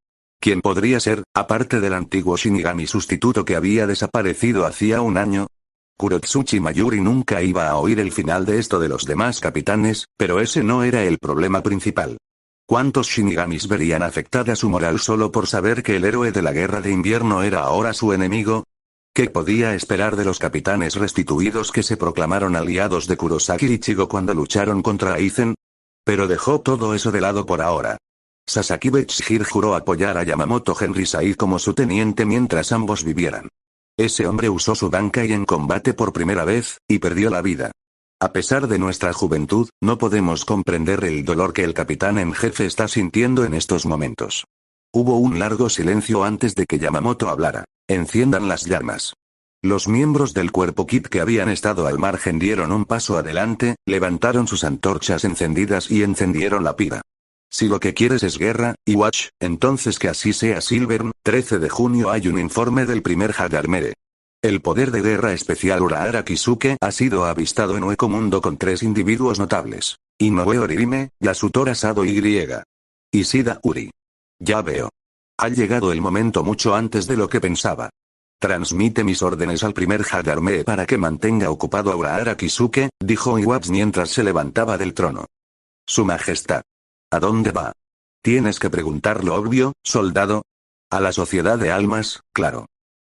¿Quién podría ser, aparte del antiguo Shinigami sustituto que había desaparecido hacía un año? Kurotsuchi Mayuri nunca iba a oír el final de esto de los demás capitanes, pero ese no era el problema principal. ¿Cuántos Shinigamis verían afectada su moral solo por saber que el héroe de la guerra de invierno era ahora su enemigo? ¿Qué podía esperar de los capitanes restituidos que se proclamaron aliados de Kurosaki Ichigo cuando lucharon contra Aizen? Pero dejó todo eso de lado por ahora. Sasaki Bechihiro juró apoyar a Yamamoto Henry como su teniente mientras ambos vivieran. Ese hombre usó su Bankai en combate por primera vez, y perdió la vida. A pesar de nuestra juventud, no podemos comprender el dolor que el capitán en jefe está sintiendo en estos momentos. Hubo un largo silencio antes de que Yamamoto hablara. Enciendan las llamas. Los miembros del cuerpo Kid que habían estado al margen dieron un paso adelante, levantaron sus antorchas encendidas y encendieron la pira. Si lo que quieres es guerra, Iwatch, entonces que así sea. Silvern, 13 de junio. Hay un informe del primer Hagarmere. El poder de guerra especial Urahara Kisuke ha sido avistado en Ueko Mundo con 3 individuos notables. Inoue Orihime, Yasutora Sado y Ishida Uri. Ya veo. Ha llegado el momento mucho antes de lo que pensaba. Transmite mis órdenes al primer Hagarmee para que mantenga ocupado a Urahara Kisuke, dijo Iwatch mientras se levantaba del trono. Su Majestad. ¿A dónde va? Tienes que preguntar lo obvio, soldado. A la Sociedad de Almas, claro.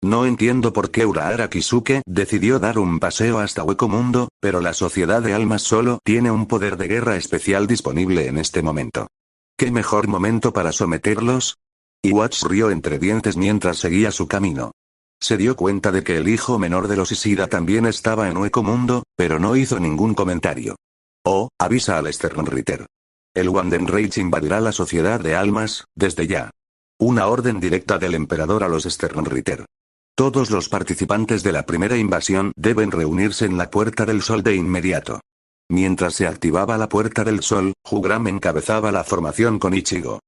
No entiendo por qué Urahara Kisuke decidió dar un paseo hasta Ueko Mundo, pero la Sociedad de Almas solo tiene un poder de guerra especial disponible en este momento. ¿Qué mejor momento para someterlos? Iwatch rió entre dientes mientras seguía su camino. Se dio cuenta de que el hijo menor de los Ishida también estaba en Ueko Mundo, pero no hizo ningún comentario. Oh, avisa al Sternritter. El Wanden Rage invadirá la Sociedad de Almas, desde ya. Una orden directa del emperador a los Sternritter. Todos los participantes de la primera invasión deben reunirse en la Puerta del Sol de inmediato. Mientras se activaba la Puerta del Sol, Hugram encabezaba la formación con Ichigo.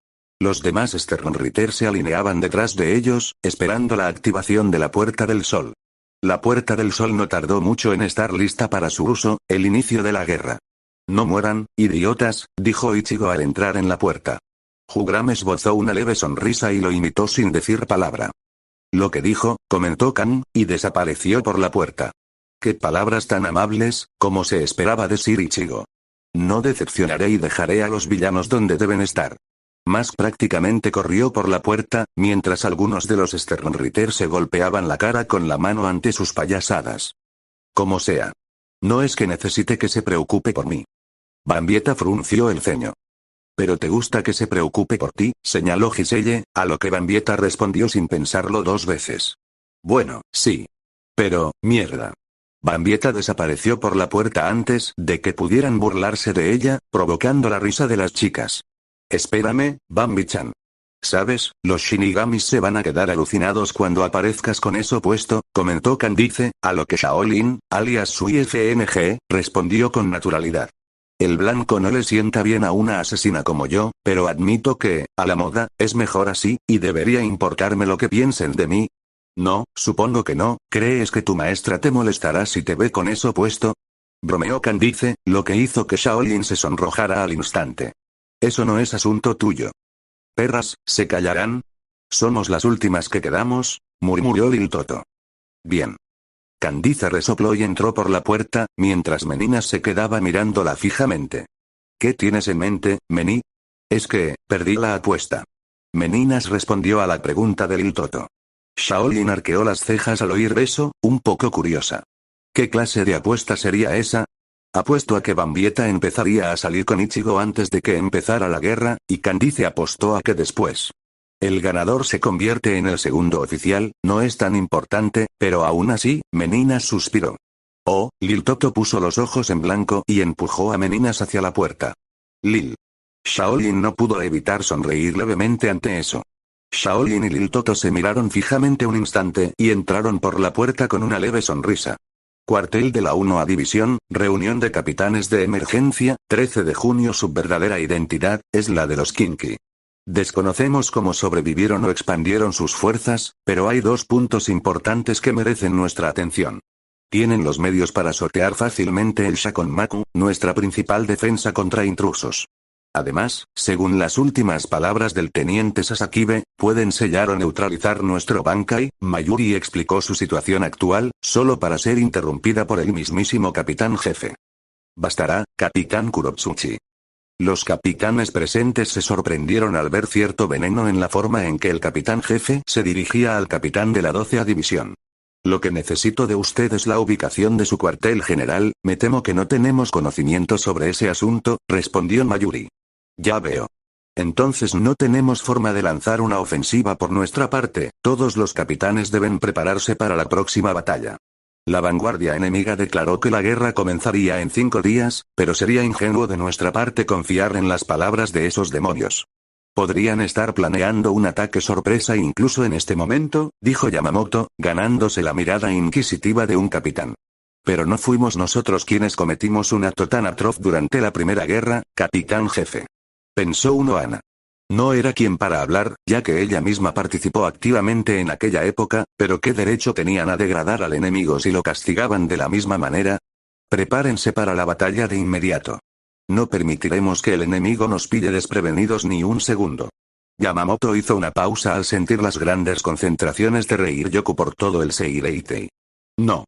Los demás Sternritter se alineaban detrás de ellos, esperando la activación de la Puerta del Sol. La Puerta del Sol no tardó mucho en estar lista para su uso, el inicio de la guerra. No mueran, idiotas, dijo Ichigo al entrar en la puerta. Hugram esbozó una leve sonrisa y lo imitó sin decir palabra. Lo que dijo, comentó Kan, y desapareció por la puerta. Qué palabras tan amables, como se esperaba decir Ichigo. No decepcionaré y dejaré a los villanos donde deben estar. Más prácticamente corrió por la puerta, mientras algunos de los Sternritter se golpeaban la cara con la mano ante sus payasadas. Como sea. No es que necesite que se preocupe por mí. Bambieta frunció el ceño. Pero te gusta que se preocupe por ti, señaló Giselle, a lo que Bambieta respondió sin pensarlo 2 veces. Bueno, sí. Pero, mierda. Bambieta desapareció por la puerta antes de que pudieran burlarse de ella, provocando la risa de las chicas. Espérame, Bambi-chan. ¿Sabes? Los Shinigamis se van a quedar alucinados cuando aparezcas con eso puesto, comentó Candice, a lo que Shaolin, alias Sui FNG, respondió con naturalidad. El blanco no le sienta bien a una asesina como yo, pero admito que, a la moda, es mejor así, y debería importarme lo que piensen de mí. No, supongo que no. ¿Crees que tu maestra te molestará si te ve con eso puesto? Bromeó Candice, lo que hizo que Shaolin se sonrojara al instante. Eso no es asunto tuyo. Perras, ¿se callarán? Somos las últimas que quedamos, murmuró Lil Toto. Bien. Candice resopló y entró por la puerta, mientras Meninas se quedaba mirándola fijamente. ¿Qué tienes en mente, Meni? Es que, perdí la apuesta. Meninas respondió a la pregunta de Lil Toto. Shaolin arqueó las cejas al oír eso, un poco curiosa. ¿Qué clase de apuesta sería esa? Apuesto a que Bambieta empezaría a salir con Ichigo antes de que empezara la guerra, y Candice apostó a que después. El ganador se convierte en el segundo oficial, no es tan importante, pero aún así, Meninas suspiró. Oh, Lil Toto puso los ojos en blanco y empujó a Meninas hacia la puerta. Lil. Shaolin no pudo evitar sonreír levemente ante eso. Shaolin y Lil Toto se miraron fijamente un instante y entraron por la puerta con una leve sonrisa. Cuartel de la 1A División, reunión de capitanes de emergencia, 13 de junio. Su verdadera identidad, es la de los Kinky. Desconocemos cómo sobrevivieron o expandieron sus fuerzas, pero hay 2 puntos importantes que merecen nuestra atención. Tienen los medios para sortear fácilmente el Shakonmaku, nuestra principal defensa contra intrusos. Además, según las últimas palabras del teniente Sasakibe, pueden sellar o neutralizar nuestro Bankai. Mayuri explicó su situación actual, solo para ser interrumpida por el mismísimo capitán jefe. Bastará, capitán Kuroptsuchi. Los capitanes presentes se sorprendieron al ver cierto veneno en la forma en que el capitán jefe se dirigía al capitán de la 12ª división. Lo que necesito de usted es la ubicación de su cuartel general. Me temo que no tenemos conocimiento sobre ese asunto, respondió Mayuri. Ya veo. Entonces no tenemos forma de lanzar una ofensiva por nuestra parte. Todos los capitanes deben prepararse para la próxima batalla. La vanguardia enemiga declaró que la guerra comenzaría en 5 días, pero sería ingenuo de nuestra parte confiar en las palabras de esos demonios. Podrían estar planeando un ataque sorpresa incluso en este momento, dijo Yamamoto, ganándose la mirada inquisitiva de un capitán. Pero no fuimos nosotros quienes cometimos un acto tan atroz durante la Primera Guerra, capitán jefe. Pensó Unohana. No era quien para hablar, ya que ella misma participó activamente en aquella época, pero ¿qué derecho tenían a degradar al enemigo si lo castigaban de la misma manera? Prepárense para la batalla de inmediato. No permitiremos que el enemigo nos pille desprevenidos ni un segundo. Yamamoto hizo una pausa al sentir las grandes concentraciones de Reiryoku por todo el Seireitei. No.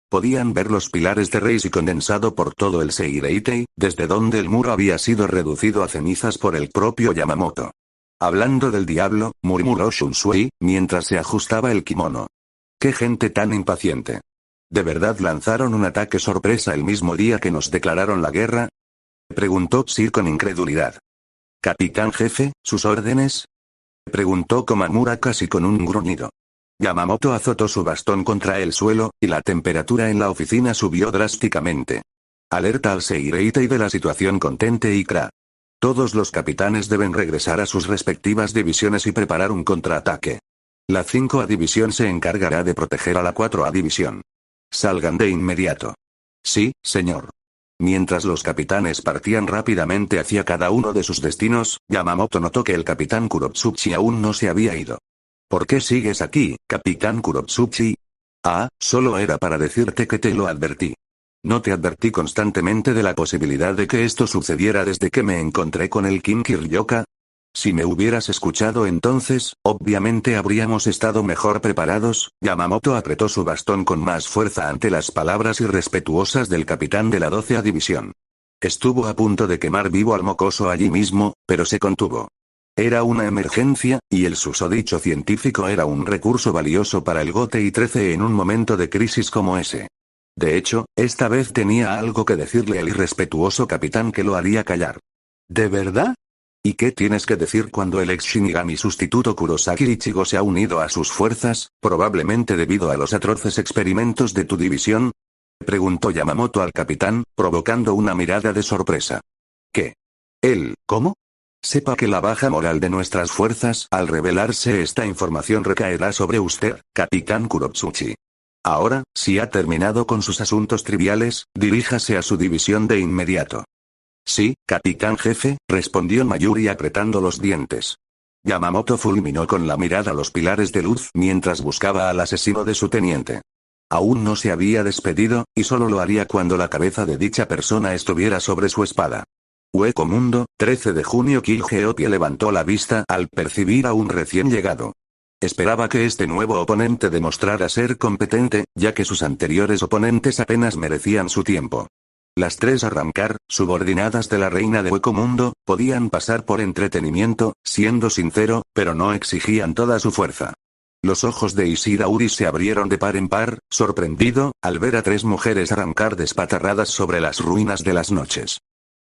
Podían ver los pilares de Reis y condensado por todo el Seireitei, desde donde el muro había sido reducido a cenizas por el propio Yamamoto. Hablando del diablo, murmuró Shunsui, mientras se ajustaba el kimono. ¡Qué gente tan impaciente! ¿De verdad lanzaron un ataque sorpresa el mismo día que nos declararon la guerra? Preguntó Tsir con incredulidad. ¿Capitán jefe, sus órdenes? Preguntó Komamura casi con un gruñido. Yamamoto azotó su bastón contra el suelo, y la temperatura en la oficina subió drásticamente. Alerta al Seireitei de la situación con Tente y Kra. Todos los capitanes deben regresar a sus respectivas divisiones y preparar un contraataque. La 5ª división se encargará de proteger a la 4ª división. Salgan de inmediato. Sí, señor. Mientras los capitanes partían rápidamente hacia cada uno de sus destinos, Yamamoto notó que el capitán Kuroptsuchi aún no se había ido. ¿Por qué sigues aquí, capitán Kuroptsuchi? Ah, solo era para decirte que te lo advertí. ¿No te advertí constantemente de la posibilidad de que esto sucediera desde que me encontré con el King Kiryoka? Si me hubieras escuchado entonces, obviamente habríamos estado mejor preparados. Yamamoto apretó su bastón con más fuerza ante las palabras irrespetuosas del capitán de la 12ª división. Estuvo a punto de quemar vivo al mocoso allí mismo, pero se contuvo. Era una emergencia, y el susodicho científico era un recurso valioso para el Gotei 13 en un momento de crisis como ese. De hecho, esta vez tenía algo que decirle al irrespetuoso capitán que lo haría callar. ¿De verdad? ¿Y qué tienes que decir cuando el ex Shinigami sustituto Kurosaki Ichigo se ha unido a sus fuerzas, probablemente debido a los atroces experimentos de tu división? Preguntó Yamamoto al capitán, provocando una mirada de sorpresa. ¿Qué? ¿Él, cómo? Sepa que la baja moral de nuestras fuerzas al revelarse esta información recaerá sobre usted, capitán Kuroptsuchi. Ahora, si ha terminado con sus asuntos triviales, diríjase a su división de inmediato. Sí, capitán jefe, respondió Mayuri apretando los dientes. Yamamoto fulminó con la mirada los pilares de luz mientras buscaba al asesino de su teniente. Aún no se había despedido, y solo lo haría cuando la cabeza de dicha persona estuviera sobre su espada. Hueco Mundo, 13 de junio. Kilgeopie levantó la vista al percibir a un recién llegado. Esperaba que este nuevo oponente demostrara ser competente, ya que sus anteriores oponentes apenas merecían su tiempo. Las 3 Arrancar, subordinadas de la reina de Hueco Mundo, podían pasar por entretenimiento, siendo sincero, pero no exigían toda su fuerza. Los ojos de Ishida Uri se abrieron de par en par, sorprendido, al ver a 3 mujeres Arrancar despatarradas sobre las ruinas de las noches.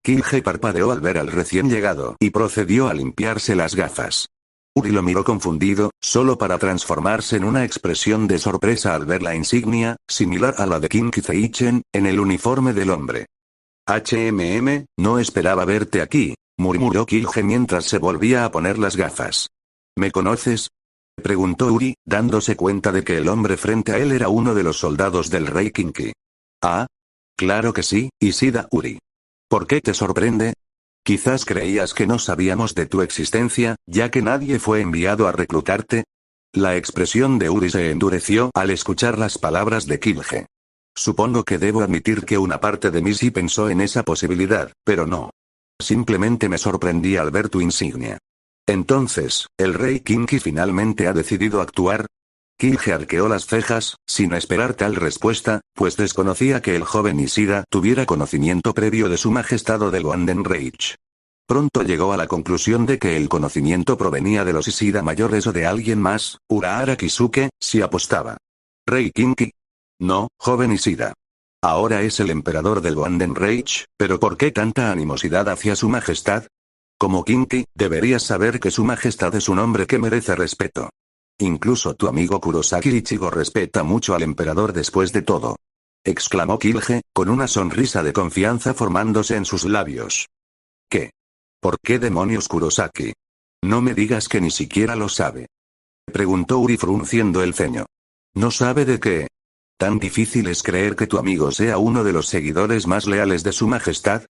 Kilge parpadeó al ver al recién llegado y procedió a limpiarse las gafas. Uri lo miró confundido, solo para transformarse en una expresión de sorpresa al ver la insignia, similar a la de Kinki Zeichen, en el uniforme del hombre. No esperaba verte aquí, murmuró Kilge mientras se volvía a poner las gafas. ¿Me conoces? Preguntó Uri, dándose cuenta de que el hombre frente a él era uno de los soldados del rey Kinki. Ah. Claro que sí, Ishida Uri. ¿Por qué te sorprende? Quizás creías que no sabíamos de tu existencia, ya que nadie fue enviado a reclutarte. La expresión de Uri se endureció al escuchar las palabras de Kilge. Supongo que debo admitir que una parte de mí sí pensó en esa posibilidad, pero no. Simplemente me sorprendí al ver tu insignia. Entonces, ¿el rey Kinky finalmente ha decidido actuar? Kilge arqueó las cejas, sin esperar tal respuesta, pues desconocía que el joven Isida tuviera conocimiento previo de su majestad o del Wanden Reich. Pronto llegó a la conclusión de que el conocimiento provenía de los Isida mayores o de alguien más, Urahara Kisuke, si apostaba. ¿Rey Kinky? No, joven Isida. Ahora es el emperador del Wanden Reich, pero ¿por qué tanta animosidad hacia su majestad? Como Kinky, deberías saber que su majestad es un hombre que merece respeto. Incluso tu amigo Kurosaki Ichigo respeta mucho al emperador después de todo. Exclamó Kilge, con una sonrisa de confianza formándose en sus labios. ¿Qué? ¿Por qué demonios Kurosaki? No me digas que ni siquiera lo sabe. Preguntó Uri frunciendo el ceño. ¿No sabe de qué? ¿Tan difícil es creer que tu amigo sea uno de los seguidores más leales de su majestad?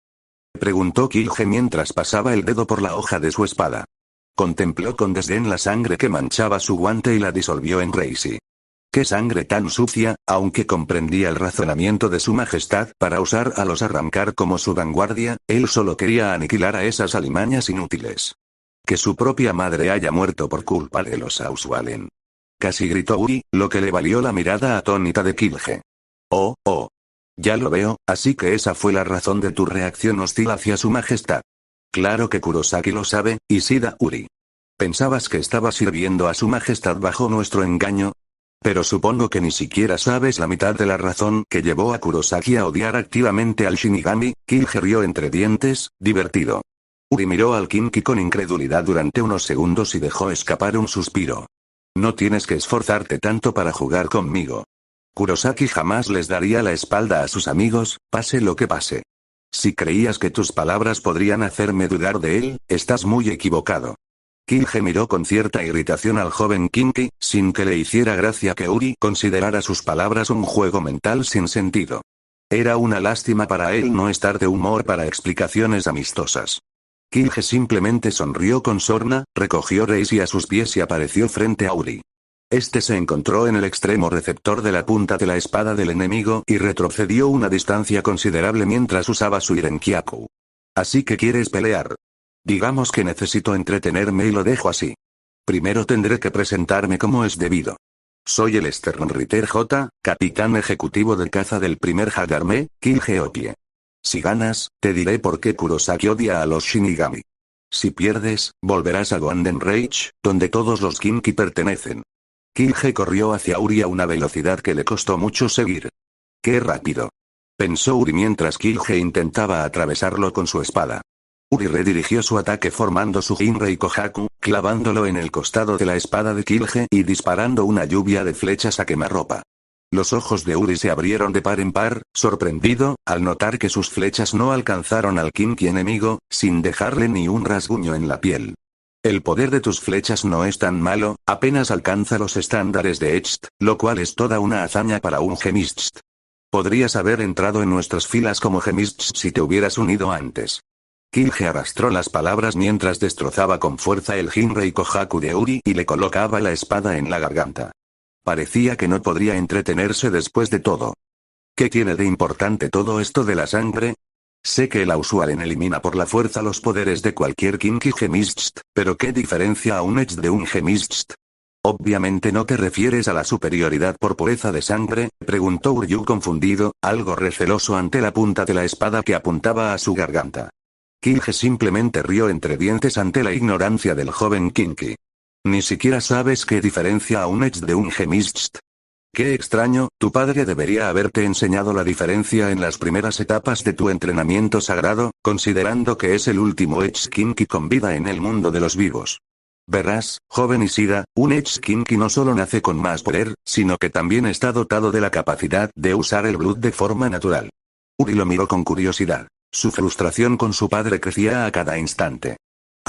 Preguntó Kilge mientras pasaba el dedo por la hoja de su espada. Contempló con desdén la sangre que manchaba su guante y la disolvió en Reisi. ¡Qué sangre tan sucia! Aunque comprendía el razonamiento de su majestad para usar a los arrancar como su vanguardia, él solo quería aniquilar a esas alimañas inútiles. Que su propia madre haya muerto por culpa de los Auswallen. Casi gritó Uri, lo que le valió la mirada atónita de Kilge. Oh. Ya lo veo, así que esa fue la razón de tu reacción hostil hacia su majestad. Claro que Kurosaki lo sabe, Isida Uri. ¿Pensabas que estaba sirviendo a su majestad bajo nuestro engaño? Pero supongo que ni siquiera sabes la mitad de la razón que llevó a Kurosaki a odiar activamente al Shinigami. Kilge rió entre dientes, divertido. Uri miró al Kinky con incredulidad durante unos segundos y dejó escapar un suspiro. No tienes que esforzarte tanto para jugar conmigo. Kurosaki jamás les daría la espalda a sus amigos, pase lo que pase. Si creías que tus palabras podrían hacerme dudar de él, estás muy equivocado. Kilge miró con cierta irritación al joven Kinky, sin que le hiciera gracia que Uri considerara sus palabras un juego mental sin sentido. Era una lástima para él no estar de humor para explicaciones amistosas. Kilge simplemente sonrió con sorna, recogió Reisi a sus pies y apareció frente a Uri. Este se encontró en el extremo receptor de la punta de la espada del enemigo y retrocedió una distancia considerable mientras usaba su Irenkyaku. Así que quieres pelear. Digamos que necesito entretenerme y lo dejo así. Primero tendré que presentarme como es debido. Soy el Sternritter J, capitán ejecutivo de caza del primer Hagarme, Kilge Opie. Si ganas, te diré por qué Kurosaki odia a los Shinigami. Si pierdes, volverás a Wanden Reich, donde todos los Kinky pertenecen. Kilge corrió hacia Uri a una velocidad que le costó mucho seguir. ¡Qué rápido! Pensó Uri mientras Kilge intentaba atravesarlo con su espada. Uri redirigió su ataque formando su Jinrei Kohaku, clavándolo en el costado de la espada de Kilge y disparando una lluvia de flechas a quemarropa. Los ojos de Uri se abrieron de par en par, sorprendido, al notar que sus flechas no alcanzaron al Kinky enemigo, sin dejarle ni un rasguño en la piel. El poder de tus flechas no es tan malo, apenas alcanza los estándares de Echt, lo cual es toda una hazaña para un Gemischt. Podrías haber entrado en nuestras filas como Gemischt si te hubieras unido antes. Kilge arrastró las palabras mientras destrozaba con fuerza el Jinrei Kohaku de Uri y le colocaba la espada en la garganta. Parecía que no podría entretenerse después de todo. ¿Qué tiene de importante todo esto de la sangre? Sé que el Auswallen elimina por la fuerza los poderes de cualquier Kinky Gemischt, pero ¿qué diferencia a un Edge de un Gemischt? Obviamente no te refieres a la superioridad por pureza de sangre, preguntó Uryu confundido, algo receloso ante la punta de la espada que apuntaba a su garganta. Kilge simplemente rió entre dientes ante la ignorancia del joven Kinky. ¿Ni siquiera sabes qué diferencia a un Edge de un Gemischt? Qué extraño, tu padre debería haberte enseñado la diferencia en las primeras etapas de tu entrenamiento sagrado, considerando que es el último Edge Kinky con vida en el mundo de los vivos. Verás, joven Isida, un Edge Kinky no solo nace con más poder, sino que también está dotado de la capacidad de usar el Blood de forma natural. Uri lo miró con curiosidad. Su frustración con su padre crecía a cada instante.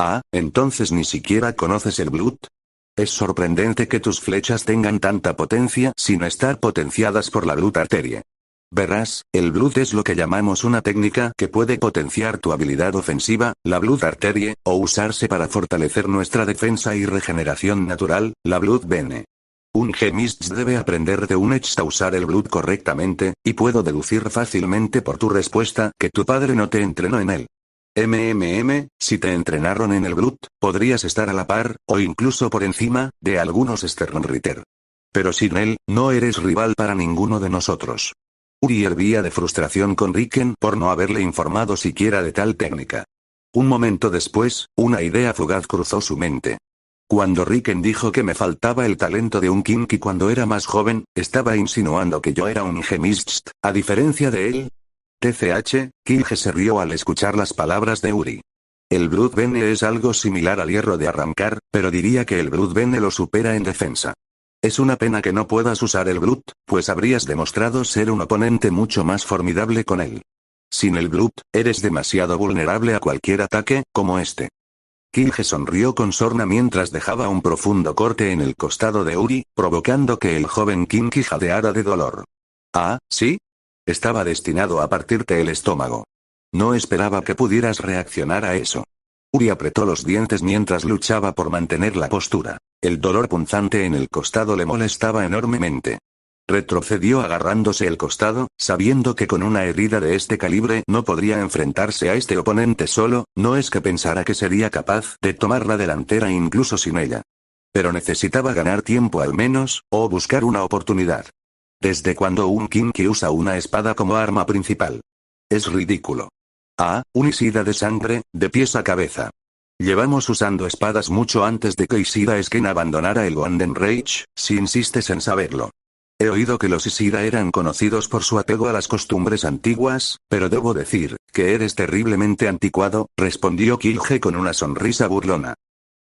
Ah, entonces ni siquiera conoces el Blood. Es sorprendente que tus flechas tengan tanta potencia sin estar potenciadas por la Blood Arterie. Verás, el Blood es lo que llamamos una técnica que puede potenciar tu habilidad ofensiva, la Blood Arterie, o usarse para fortalecer nuestra defensa y regeneración natural, la Blood Vene. Un Gemist debe aprender de un Echt a usar el Blood correctamente, y puedo deducir fácilmente por tu respuesta que tu padre no te entrenó en él. Si te entrenaron en el Blood, podrías estar a la par, o incluso por encima, de algunos Sternritter. Pero sin él, no eres rival para ninguno de nosotros. Uri hervía de frustración con Riken por no haberle informado siquiera de tal técnica. Un momento después, una idea fugaz cruzó su mente. Cuando Riken dijo que me faltaba el talento de un Kinky cuando era más joven, estaba insinuando que yo era un Gemist, a diferencia de él. Kilge se rió al escuchar las palabras de Uri. El Bloodbane es algo similar al hierro de arrancar, pero diría que el Bloodbane lo supera en defensa. Es una pena que no puedas usar el Blood, pues habrías demostrado ser un oponente mucho más formidable con él. Sin el Blood, eres demasiado vulnerable a cualquier ataque, como este. Kilge sonrió con sorna mientras dejaba un profundo corte en el costado de Uri, provocando que el joven Kinky jadeara de dolor. Ah, ¿sí? Estaba destinado a partirte el estómago. No esperaba que pudieras reaccionar a eso. Uri apretó los dientes mientras luchaba por mantener la postura. El dolor punzante en el costado le molestaba enormemente. Retrocedió agarrándose el costado, sabiendo que con una herida de este calibre no podría enfrentarse a este oponente solo, no es que pensara que sería capaz de tomar la delantera incluso sin ella. Pero necesitaba ganar tiempo al menos, o buscar una oportunidad. ¿Desde cuando un Kinky usa una espada como arma principal? Es ridículo. Ah, un Ishida de sangre, de pies a cabeza. Llevamos usando espadas mucho antes de que Ishida Sken abandonara el Golden Rage, si insistes en saberlo. He oído que los Ishida eran conocidos por su apego a las costumbres antiguas, pero debo decir, que eres terriblemente anticuado, respondió Kilge con una sonrisa burlona.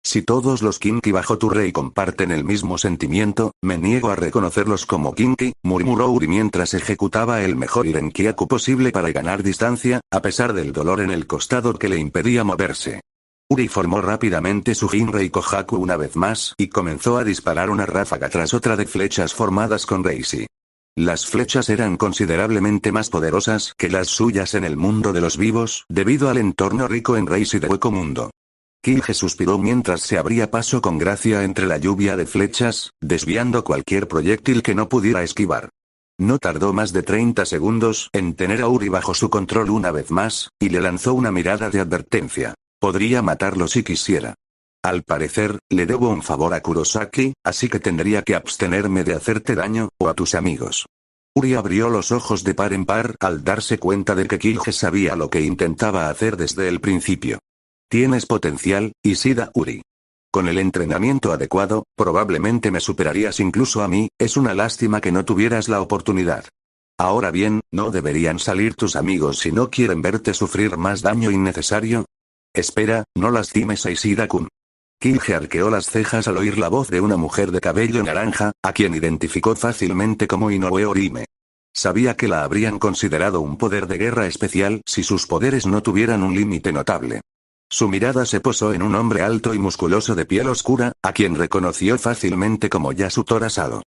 Si todos los Kinky bajo tu rey comparten el mismo sentimiento, me niego a reconocerlos como Kinky, murmuró Uri mientras ejecutaba el mejor Irenkyaku posible para ganar distancia, a pesar del dolor en el costado que le impedía moverse. Uri formó rápidamente su Jinrei Kohaku una vez más y comenzó a disparar una ráfaga tras otra de flechas formadas con Reishi. Las flechas eran considerablemente más poderosas que las suyas en el mundo de los vivos, debido al entorno rico en Reishi de Hueco Mundo. Kilge suspiró mientras se abría paso con gracia entre la lluvia de flechas, desviando cualquier proyectil que no pudiera esquivar. No tardó más de 30 segundos en tener a Uri bajo su control una vez más, y le lanzó una mirada de advertencia. Podría matarlo si quisiera. Al parecer, le debo un favor a Kurosaki, así que tendría que abstenerme de hacerte daño, o a tus amigos. Uri abrió los ojos de par en par al darse cuenta de que Kilge sabía lo que intentaba hacer desde el principio. Tienes potencial, Ishida Uri. Con el entrenamiento adecuado, probablemente me superarías incluso a mí, es una lástima que no tuvieras la oportunidad. Ahora bien, ¿no deberían salir tus amigos si no quieren verte sufrir más daño innecesario? Espera, no lastimes a Ishida-kun. Kilge arqueó las cejas al oír la voz de una mujer de cabello naranja, a quien identificó fácilmente como Inoue Orime. Sabía que la habrían considerado un poder de guerra especial si sus poderes no tuvieran un límite notable. Su mirada se posó en un hombre alto y musculoso de piel oscura, a quien reconoció fácilmente como Yasutora Sado.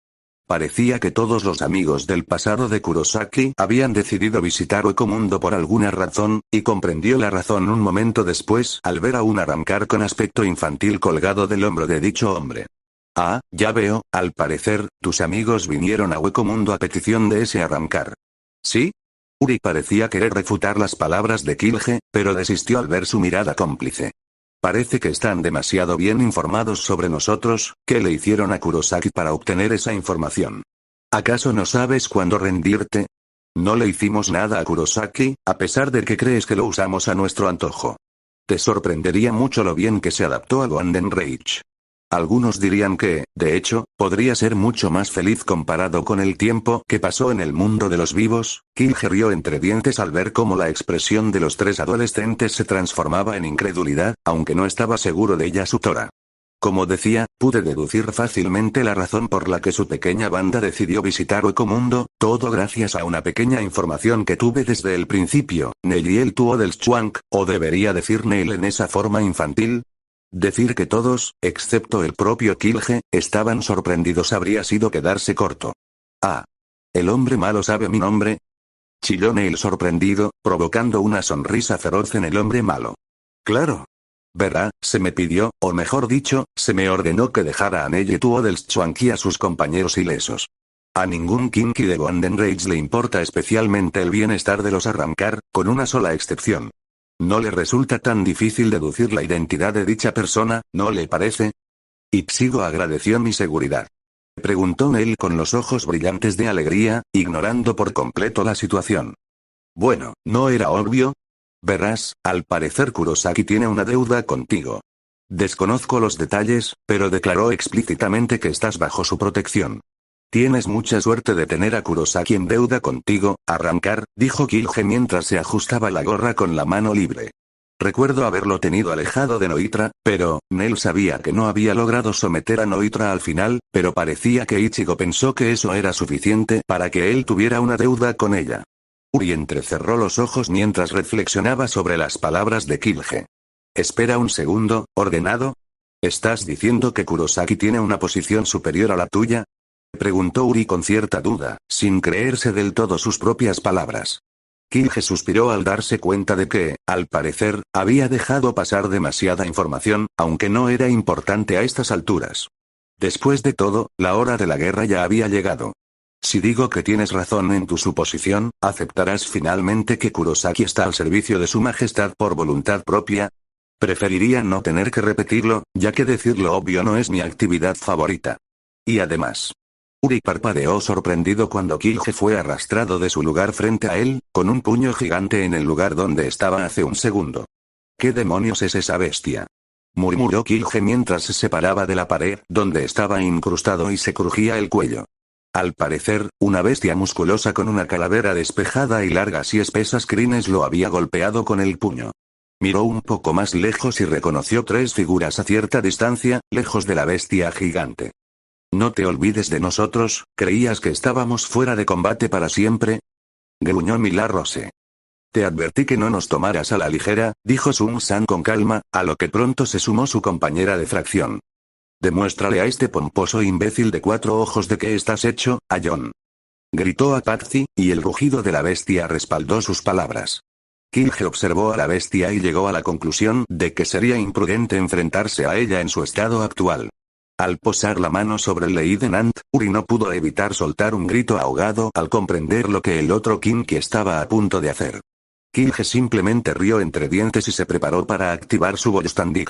Parecía que todos los amigos del pasado de Kurosaki habían decidido visitar Hueco Mundo por alguna razón, y comprendió la razón un momento después al ver a un arrancar con aspecto infantil colgado del hombro de dicho hombre. Ah, ya veo, al parecer, tus amigos vinieron a Hueco Mundo a petición de ese arrancar. ¿Sí? Uri parecía querer refutar las palabras de Kilge, pero desistió al ver su mirada cómplice. Parece que están demasiado bien informados sobre nosotros, ¿qué le hicieron a Kurosaki para obtener esa información? ¿Acaso no sabes cuándo rendirte? No le hicimos nada a Kurosaki, a pesar de que crees que lo usamos a nuestro antojo. Te sorprendería mucho lo bien que se adaptó a Golden Rage. Algunos dirían que, de hecho, podría ser mucho más feliz comparado con el tiempo que pasó en el mundo de los vivos. Kilge rió entre dientes al ver cómo la expresión de los tres adolescentes se transformaba en incredulidad, aunque no estaba seguro de Yasutora. Como decía, pude deducir fácilmente la razón por la que su pequeña banda decidió visitar Hueco Mundo, todo gracias a una pequeña información que tuve desde el principio. Neil Tuo del Schwank, o debería decir Neil en esa forma infantil. Decir que todos, excepto el propio Kilge, estaban sorprendidos habría sido quedarse corto. Ah. ¿El hombre malo sabe mi nombre? Chilló Neil sorprendido, provocando una sonrisa feroz en el hombre malo. Claro. Verá, se me pidió, o mejor dicho, se me ordenó que dejara a Neji Tuo del Schwanky a sus compañeros ilesos. A ningún Kinky de Golden Rage le importa especialmente el bienestar de los Arrancar, con una sola excepción. ¿No le resulta tan difícil deducir la identidad de dicha persona, no le parece? Ichigo agradeció mi seguridad. Preguntó Neil con los ojos brillantes de alegría, ignorando por completo la situación. Bueno, ¿no era obvio? Verás, al parecer Kurosaki tiene una deuda contigo. Desconozco los detalles, pero declaró explícitamente que estás bajo su protección. Tienes mucha suerte de tener a Kurosaki en deuda contigo, Arrancar, dijo Killge mientras se ajustaba la gorra con la mano libre. Recuerdo haberlo tenido alejado de Noitra, pero, Neil sabía que no había logrado someter a Noitra al final, pero parecía que Ichigo pensó que eso era suficiente para que él tuviera una deuda con ella. Uri entrecerró los ojos mientras reflexionaba sobre las palabras de Killge. Espera un segundo, ordenado. ¿Estás diciendo que Kurosaki tiene una posición superior a la tuya? Preguntó Uri con cierta duda, sin creerse del todo sus propias palabras. Killge suspiró al darse cuenta de que, al parecer, había dejado pasar demasiada información, aunque no era importante a estas alturas. Después de todo, la hora de la guerra ya había llegado. Si digo que tienes razón en tu suposición, ¿aceptarás finalmente que Kurosaki está al servicio de su majestad por voluntad propia? Preferiría no tener que repetirlo, ya que decir lo obvio no es mi actividad favorita. Y además. Uri parpadeó sorprendido cuando Killge fue arrastrado de su lugar frente a él, con un puño gigante en el lugar donde estaba hace un segundo. ¿Qué demonios es esa bestia? Murmuró Killge mientras se separaba de la pared donde estaba incrustado y se crujía el cuello. Al parecer, una bestia musculosa con una calavera despejada y largas y espesas crines lo había golpeado con el puño. Miró un poco más lejos y reconoció tres figuras a cierta distancia, lejos de la bestia gigante. No te olvides de nosotros, ¿creías que estábamos fuera de combate para siempre? Gruñó Mila Rose. Te advertí que no nos tomaras a la ligera, dijo Sun-san con calma, a lo que pronto se sumó su compañera de fracción. Demuéstrale a este pomposo imbécil de 4 ojos de qué estás hecho, Aion. Gritó a Patsy, y el rugido de la bestia respaldó sus palabras. Killge observó a la bestia y llegó a la conclusión de que sería imprudente enfrentarse a ella en su estado actual. Al posar la mano sobre el Leidenant, Uri no pudo evitar soltar un grito ahogado al comprender lo que el otro Kinky estaba a punto de hacer. Killge simplemente rió entre dientes y se preparó para activar su Vollstandig.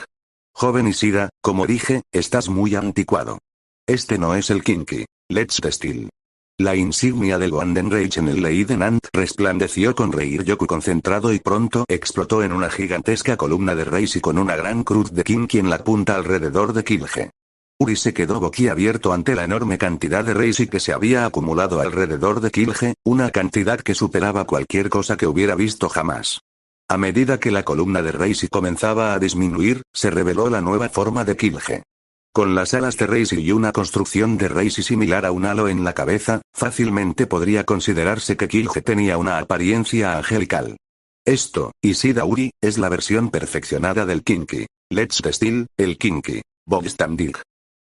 Joven Ishida, como dije, estás muy anticuado. Este no es el Kinky. Let's Steel. La insignia del Golden Rage en el Leidenant resplandeció con Reiryoku concentrado y pronto explotó en una gigantesca columna de Reis y con una gran cruz de Kinky en la punta alrededor de Killge. Uri se quedó boquiabierto ante la enorme cantidad de Reisi que se había acumulado alrededor de Killge, una cantidad que superaba cualquier cosa que hubiera visto jamás. A medida que la columna de Reisi comenzaba a disminuir, se reveló la nueva forma de Killge. Con las alas de Reisi y una construcción de Reisi similar a un halo en la cabeza, fácilmente podría considerarse que Killge tenía una apariencia angelical. Esto, Ishida Uri, es la versión perfeccionada del Kinky. Let's Steel, el Kinky. Vollstandig.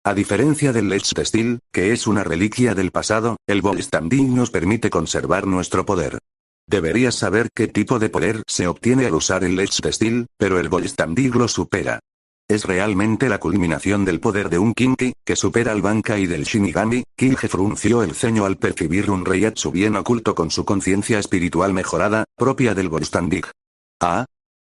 A diferencia del Let's Steel, que es una reliquia del pasado, el Vollstandig nos permite conservar nuestro poder. Deberías saber qué tipo de poder se obtiene al usar el Let's Steel, pero el Vollstandig lo supera. Es realmente la culminación del poder de un Kinky, que supera al Bankai del Shinigami. Killge frunció el ceño al percibir un Reiatsu bien oculto con su conciencia espiritual mejorada, propia del Vollstandig. Ah.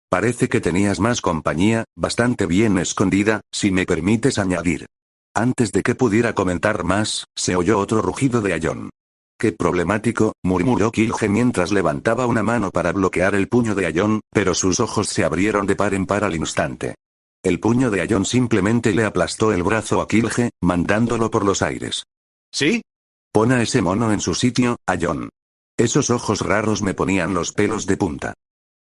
Parece que tenías más compañía, bastante bien escondida, si me permites añadir. Antes de que pudiera comentar más, se oyó otro rugido de Aion. «Qué problemático», murmuró Killge mientras levantaba una mano para bloquear el puño de Aion, pero sus ojos se abrieron de par en par al instante. El puño de Aion simplemente le aplastó el brazo a Killge, mandándolo por los aires. ¿Sí? Pon a ese mono en su sitio, Aion. Esos ojos raros me ponían los pelos de punta.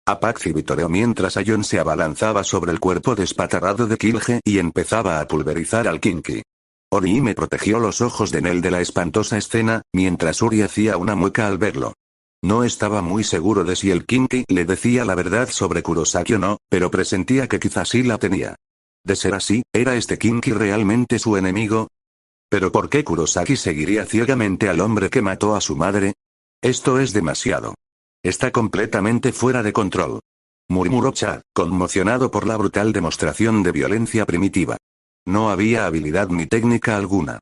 Apache vitoreó mientras Aion se abalanzaba sobre el cuerpo despatarrado de Killge y empezaba a pulverizar al Kinky. Orihime protegió los ojos de Nel de la espantosa escena, mientras Uri hacía una mueca al verlo. No estaba muy seguro de si el Kinky le decía la verdad sobre Kurosaki o no, pero presentía que quizás sí la tenía. De ser así, ¿era este Kinky realmente su enemigo? ¿Pero por qué Kurosaki seguiría ciegamente al hombre que mató a su madre? Esto es demasiado. Está completamente fuera de control. murmuró Chad, conmocionado por la brutal demostración de violencia primitiva. No había habilidad ni técnica alguna.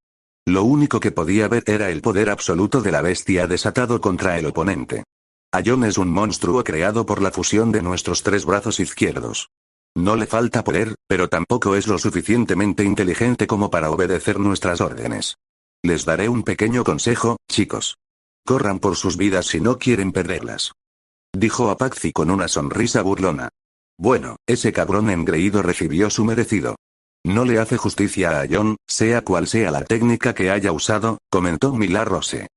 Lo único que podía ver era el poder absoluto de la bestia desatado contra el oponente. Aion es un monstruo creado por la fusión de nuestros 3 brazos izquierdos. No le falta poder, pero tampoco es lo suficientemente inteligente como para obedecer nuestras órdenes. Les daré un pequeño consejo, chicos. Corran por sus vidas si no quieren perderlas. Dijo Apache con una sonrisa burlona. Bueno, ese cabrón engreído recibió su merecido. No le hace justicia a Aion, sea cual sea la técnica que haya usado, comentó Mila Rose.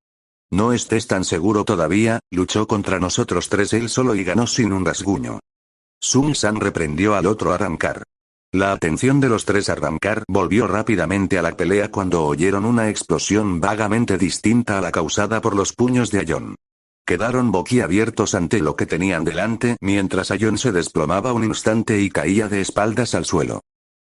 No estés tan seguro todavía, luchó contra nosotros 3 él solo y ganó sin un rasguño. Sun-san reprendió al otro arrancar. La atención de los 3 arrancar volvió rápidamente a la pelea cuando oyeron una explosión vagamente distinta a la causada por los puños de Aion. Quedaron boquiabiertos ante lo que tenían delante mientras Aion se desplomaba un instante y caía de espaldas al suelo.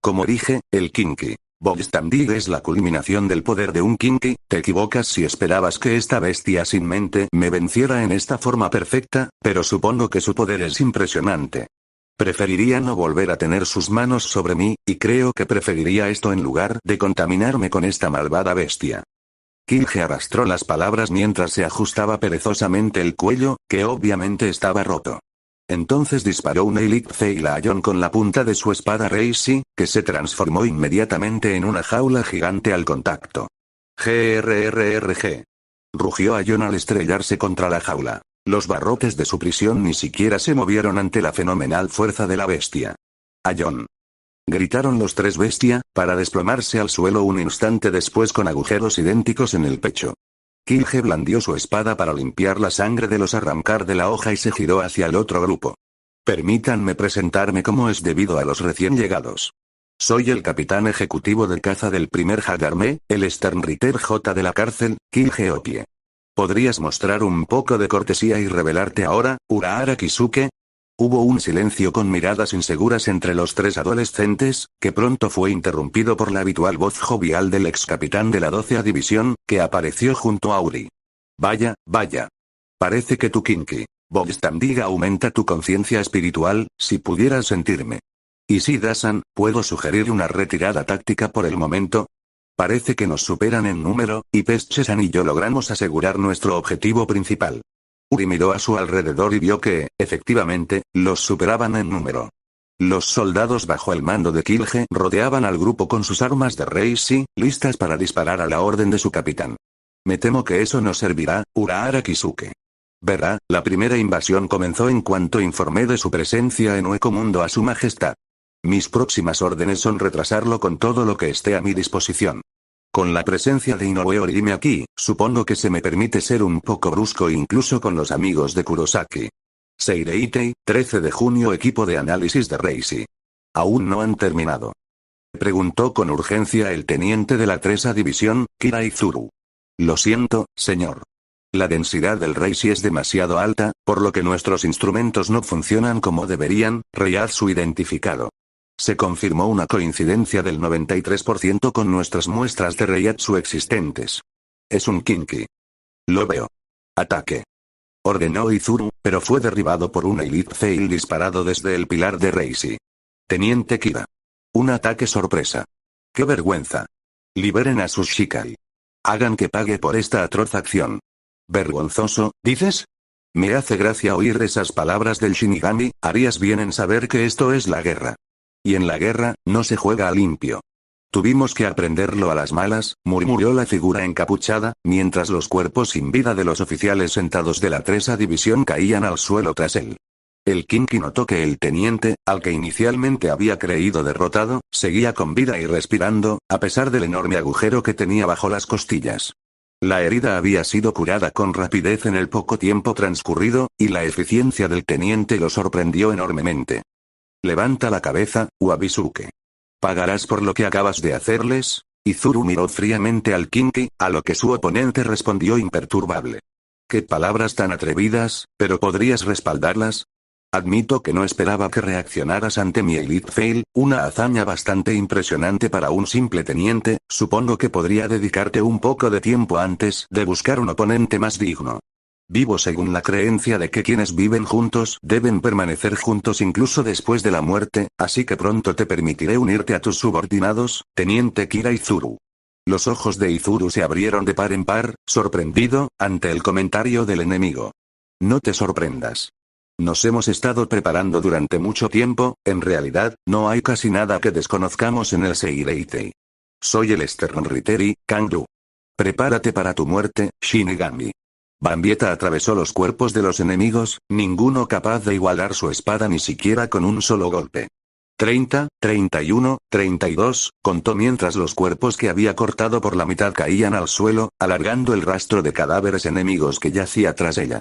Como dije, el Kinky Bogstandig es la culminación del poder de un Kinky, te equivocas si esperabas que esta bestia sin mente me venciera en esta forma perfecta, pero supongo que su poder es impresionante. Preferiría no volver a tener sus manos sobre mí, y creo que preferiría esto en lugar de contaminarme con esta malvada bestia. Kilge arrastró las palabras mientras se ajustaba perezosamente el cuello, que obviamente estaba roto. Entonces disparó un Elite Fail a Aion con la punta de su espada Reishi, que se transformó inmediatamente en una jaula gigante al contacto. GRRRG. Rugió Aion al estrellarse contra la jaula. Los barrotes de su prisión ni siquiera se movieron ante la fenomenal fuerza de la bestia. Aion. Gritaron los 3 bestia, para desplomarse al suelo un instante después con agujeros idénticos en el pecho. Kilge blandió su espada para limpiar la sangre de los arrancar de la hoja y se giró hacia el otro grupo. Permítanme presentarme como es debido a los recién llegados. Soy el capitán ejecutivo de caza del primer Hagarme, el Sternritter J de la cárcel, Kilge Opie. ¿Podrías mostrar un poco de cortesía y revelarte ahora, Urahara Kisuke? Hubo un silencio con miradas inseguras entre los 3 adolescentes, que pronto fue interrumpido por la habitual voz jovial del ex capitán de la 12ª división, que apareció junto a Uri. Vaya, vaya. Parece que tu Kinky Bogstandig aumenta tu conciencia espiritual, si pudieras sentirme. Y si Dasan, ¿puedo sugerir una retirada táctica por el momento? Parece que nos superan en número, y Pesche-san y yo logramos asegurar nuestro objetivo principal. Uri miró a su alrededor y vio que, efectivamente, los superaban en número. Los soldados bajo el mando de Kilge rodeaban al grupo con sus armas de Reishi, listas para disparar a la orden de su capitán. Me temo que eso no servirá, Urahara Kisuke. Verá, la primera invasión comenzó en cuanto informé de su presencia en Uecomundo a su majestad. Mis próximas órdenes son retrasarlo con todo lo que esté a mi disposición. Con la presencia de Inoue Orihime aquí, supongo que se me permite ser un poco brusco incluso con los amigos de Kurosaki. Seireitei, 13 de junio equipo de análisis de Reishi. ¿Aún no han terminado? Preguntó con urgencia el teniente de la 3ª división, Kira Izuru. Lo siento, señor. La densidad del Reishi es demasiado alta, por lo que nuestros instrumentos no funcionan como deberían, Reiatsu identificado. Se confirmó una coincidencia del 93% con nuestras muestras de Reiatsu existentes. Es un Kinky. Lo veo. Ataque. Ordenó Izuru, pero fue derribado por un Elite Fail disparado desde el pilar de Reishi. Teniente Kira. Un ataque sorpresa. ¡Qué vergüenza! Liberen a sus Shikai. Hagan que pague por esta atroz acción. ¿Vergonzoso, dices? Me hace gracia oír esas palabras del Shinigami, harías bien en saber que esto es la guerra. Y en la guerra, no se juega a limpio. Tuvimos que aprenderlo a las malas, murmuró la figura encapuchada, mientras los cuerpos sin vida de los oficiales sentados de la 3ª división caían al suelo tras él. El Kinky notó que el teniente, al que inicialmente había creído derrotado, seguía con vida y respirando, a pesar del enorme agujero que tenía bajo las costillas. La herida había sido curada con rapidez en el poco tiempo transcurrido, y la eficiencia del teniente lo sorprendió enormemente. Levanta la cabeza, Wabisuke. ¿Pagarás por lo que acabas de hacerles? Izuru miró fríamente al Kinky, a lo que su oponente respondió imperturbable. Qué palabras tan atrevidas, pero ¿podrías respaldarlas? Admito que no esperaba que reaccionaras ante mi Elite Fail, una hazaña bastante impresionante para un simple teniente, supongo que podría dedicarte un poco de tiempo antes de buscar un oponente más digno. Vivo según la creencia de que quienes viven juntos deben permanecer juntos incluso después de la muerte, así que pronto te permitiré unirte a tus subordinados, Teniente Kira Izuru. Los ojos de Izuru se abrieron de par en par, sorprendido, ante el comentario del enemigo. No te sorprendas. Nos hemos estado preparando durante mucho tiempo, en realidad, no hay casi nada que desconozcamos en el Seireitei. Soy el Sternriteri, Kangru. Prepárate para tu muerte, Shinigami. Bambieta atravesó los cuerpos de los enemigos, ninguno capaz de igualar su espada ni siquiera con un solo golpe. 30, 31, 32, contó mientras los cuerpos que había cortado por la mitad caían al suelo, alargando el rastro de cadáveres enemigos que yacía tras ella.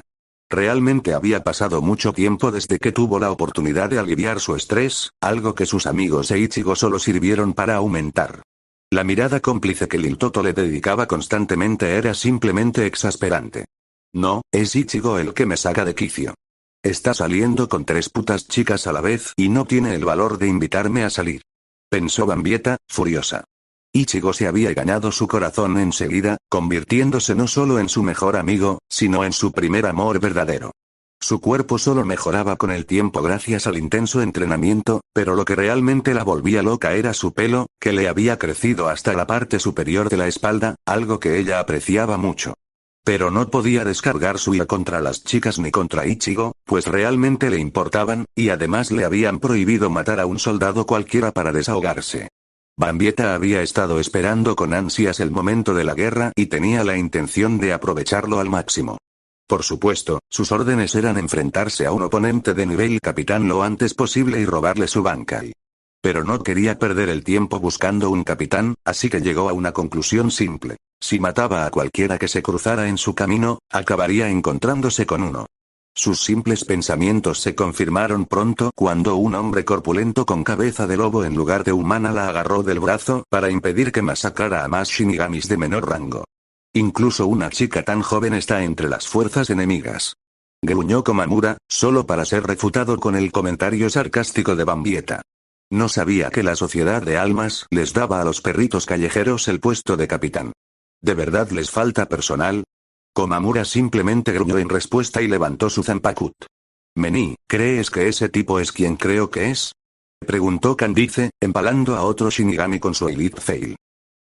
Realmente había pasado mucho tiempo desde que tuvo la oportunidad de aliviar su estrés, algo que sus amigos e Ichigo solo sirvieron para aumentar. La mirada cómplice que Lil Toto le dedicaba constantemente era simplemente exasperante. No, es Ichigo el que me saca de quicio. Está saliendo con 3 putas chicas a la vez y no tiene el valor de invitarme a salir. Pensó Bambieta, furiosa. Ichigo se había ganado su corazón enseguida, convirtiéndose no solo en su mejor amigo, sino en su primer amor verdadero. Su cuerpo solo mejoraba con el tiempo gracias al intenso entrenamiento, pero lo que realmente la volvía loca era su pelo, que le había crecido hasta la parte superior de la espalda, algo que ella apreciaba mucho. Pero no podía descargar su ira contra las chicas ni contra Ichigo, pues realmente le importaban, y además le habían prohibido matar a un soldado cualquiera para desahogarse. Bambieta había estado esperando con ansias el momento de la guerra y tenía la intención de aprovecharlo al máximo. Por supuesto, sus órdenes eran enfrentarse a un oponente de nivel capitán lo antes posible y robarle su Bankai. Pero no quería perder el tiempo buscando un capitán, así que llegó a una conclusión simple. Si mataba a cualquiera que se cruzara en su camino, acabaría encontrándose con uno. Sus simples pensamientos se confirmaron pronto cuando un hombre corpulento con cabeza de lobo en lugar de humana la agarró del brazo para impedir que masacrara a más shinigamis de menor rango. Incluso una chica tan joven está entre las fuerzas enemigas. Gruñó Komamura, solo para ser refutado con el comentario sarcástico de Bambieta. No sabía que la sociedad de almas les daba a los perritos callejeros el puesto de capitán. ¿De verdad les falta personal? Komamura simplemente gruñó en respuesta y levantó su zanpakut. Mení, ¿crees que ese tipo es quien creo que es? Preguntó Candice, empalando a otro Shinigami con su Elite Fail.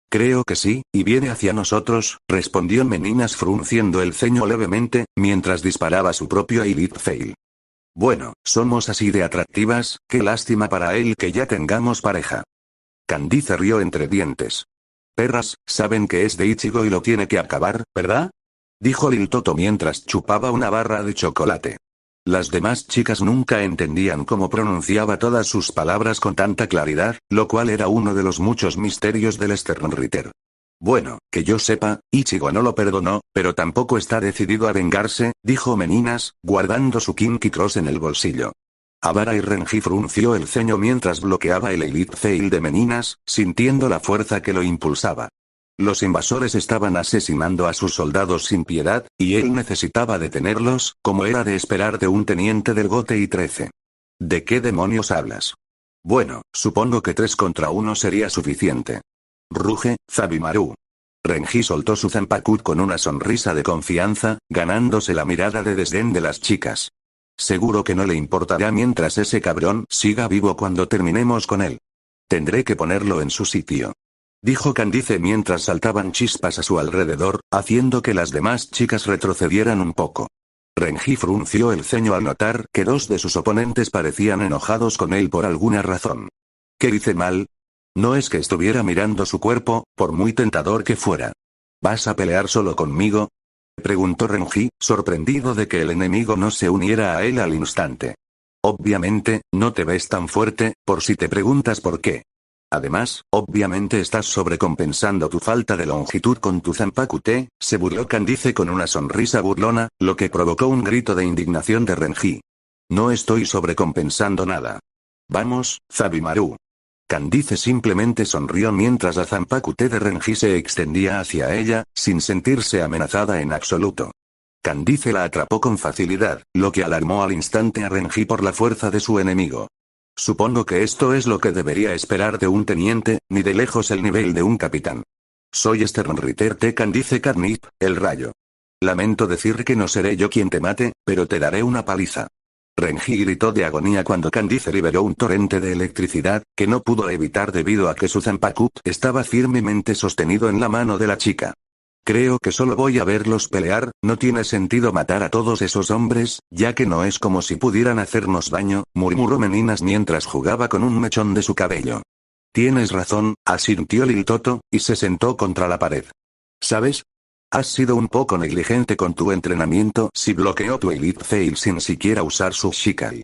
Creo que sí, y viene hacia nosotros, respondió Meninas frunciendo el ceño levemente, mientras disparaba su propio Elite Fail. Bueno, somos así de atractivas, qué lástima para él que ya tengamos pareja. Candice rió entre dientes. Perras, saben que es de Ichigo y lo tiene que acabar, ¿verdad? Dijo Lil Toto mientras chupaba una barra de chocolate. Las demás chicas nunca entendían cómo pronunciaba todas sus palabras con tanta claridad, lo cual era uno de los muchos misterios del Sternritter. Bueno, que yo sepa, Ichigo no lo perdonó, pero tampoco está decidido a vengarse, dijo Meninas, guardando su Kinky Cross en el bolsillo. Avara y Renji frunció el ceño mientras bloqueaba el Elite Fail de Meninas, sintiendo la fuerza que lo impulsaba. Los invasores estaban asesinando a sus soldados sin piedad, y él necesitaba detenerlos, como era de esperar de un teniente del GOTEI 13. ¿De qué demonios hablas? Bueno, supongo que 3 contra 1 sería suficiente. Ruge, Zabimaru. Renji soltó su zanpakut con una sonrisa de confianza, ganándose la mirada de desdén de las chicas. Seguro que no le importará mientras ese cabrón siga vivo cuando terminemos con él. Tendré que ponerlo en su sitio. Dijo Candice mientras saltaban chispas a su alrededor, haciendo que las demás chicas retrocedieran un poco. Renji frunció el ceño al notar que 2 de sus oponentes parecían enojados con él por alguna razón. ¿Qué hice mal? No es que estuviera mirando su cuerpo, por muy tentador que fuera. ¿Vas a pelear solo conmigo? Preguntó Renji, sorprendido de que el enemigo no se uniera a él al instante. Obviamente, no te ves tan fuerte, por si te preguntas por qué. Además, obviamente estás sobrecompensando tu falta de longitud con tu zanpakute, se burló Candice con una sonrisa burlona, lo que provocó un grito de indignación de Renji. No estoy sobrecompensando nada. Vamos, Zabimaru. Candice simplemente sonrió mientras la zanpakute de Renji se extendía hacia ella, sin sentirse amenazada en absoluto. Candice la atrapó con facilidad, lo que alarmó al instante a Renji por la fuerza de su enemigo. Supongo que esto es lo que debería esperar de un teniente, ni de lejos el nivel de un capitán. Soy Sternritter T. Candice Carnip, el rayo. Lamento decir que no seré yo quien te mate, pero te daré una paliza. Renji gritó de agonía cuando Candice liberó un torrente de electricidad, que no pudo evitar debido a que su Zanpakuto estaba firmemente sostenido en la mano de la chica. Creo que solo voy a verlos pelear, no tiene sentido matar a todos esos hombres, ya que no es como si pudieran hacernos daño, murmuró Meninas mientras jugaba con un mechón de su cabello. Tienes razón, asintió Lil Toto, y se sentó contra la pared. ¿Sabes? Has sido un poco negligente con tu entrenamiento si bloqueó tu Elite Fail sin siquiera usar su Shikai.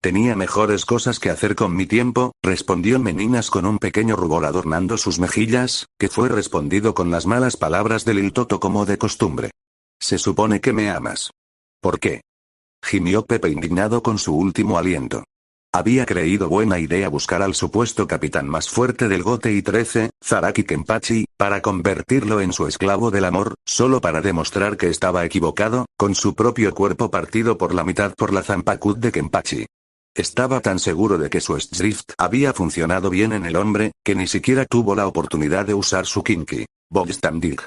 Tenía mejores cosas que hacer con mi tiempo, respondió Meninas con un pequeño rubor adornando sus mejillas, que fue respondido con las malas palabras de Lil Toto como de costumbre. Se supone que me amas. ¿Por qué? Gimió Pepe indignado con su último aliento. Había creído buena idea buscar al supuesto capitán más fuerte del GOTY 13, Zaraki Kenpachi, para convertirlo en su esclavo del amor, solo para demostrar que estaba equivocado, con su propio cuerpo partido por la mitad por la Zanpakuto de Kenpachi. Estaba tan seguro de que su Drift había funcionado bien en el hombre, que ni siquiera tuvo la oportunidad de usar su Kinky. Bogstandig.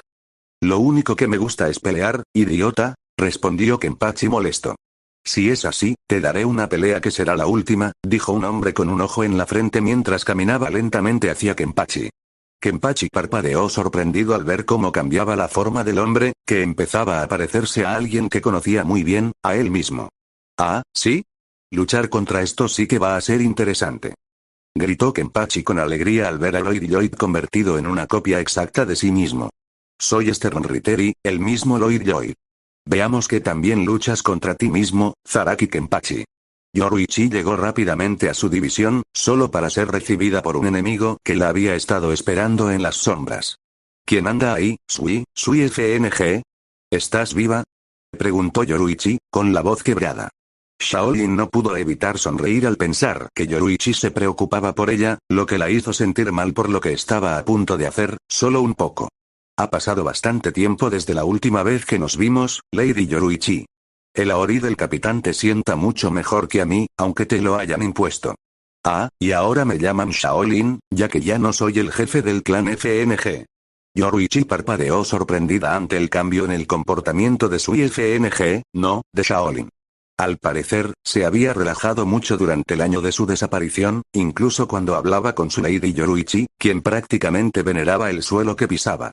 Lo único que me gusta es pelear, idiota, respondió Kenpachi molesto. Si es así, te daré una pelea que será la última, dijo un hombre con un ojo en la frente mientras caminaba lentamente hacia Kenpachi. Kenpachi parpadeó sorprendido al ver cómo cambiaba la forma del hombre, que empezaba a parecerse a alguien que conocía muy bien, a él mismo. ¿Ah, sí? Luchar contra esto sí que va a ser interesante. Gritó Kenpachi con alegría al ver a Lloyd Lloyd convertido en una copia exacta de sí mismo. Soy Stern Ritteri, el mismo Lloyd Lloyd. Veamos que también luchas contra ti mismo, Zaraki Kenpachi. Yoruichi llegó rápidamente a su división, solo para ser recibida por un enemigo que la había estado esperando en las sombras. ¿Quién anda ahí, Sui FNG? ¿Estás viva? Preguntó Yoruichi, con la voz quebrada. Shaolin no pudo evitar sonreír al pensar que Yoruichi se preocupaba por ella, lo que la hizo sentir mal por lo que estaba a punto de hacer, solo un poco. Ha pasado bastante tiempo desde la última vez que nos vimos, Lady Yoruichi. El Aori del capitán te sienta mucho mejor que a mí, aunque te lo hayan impuesto. Ah, y ahora me llaman Shaolin, ya que ya no soy el jefe del clan FNG. Yoruichi parpadeó sorprendida ante el cambio en el comportamiento de su FNG, no, de Shaolin. Al parecer, se había relajado mucho durante el año de su desaparición, incluso cuando hablaba con su Lady Yoruichi, quien prácticamente veneraba el suelo que pisaba.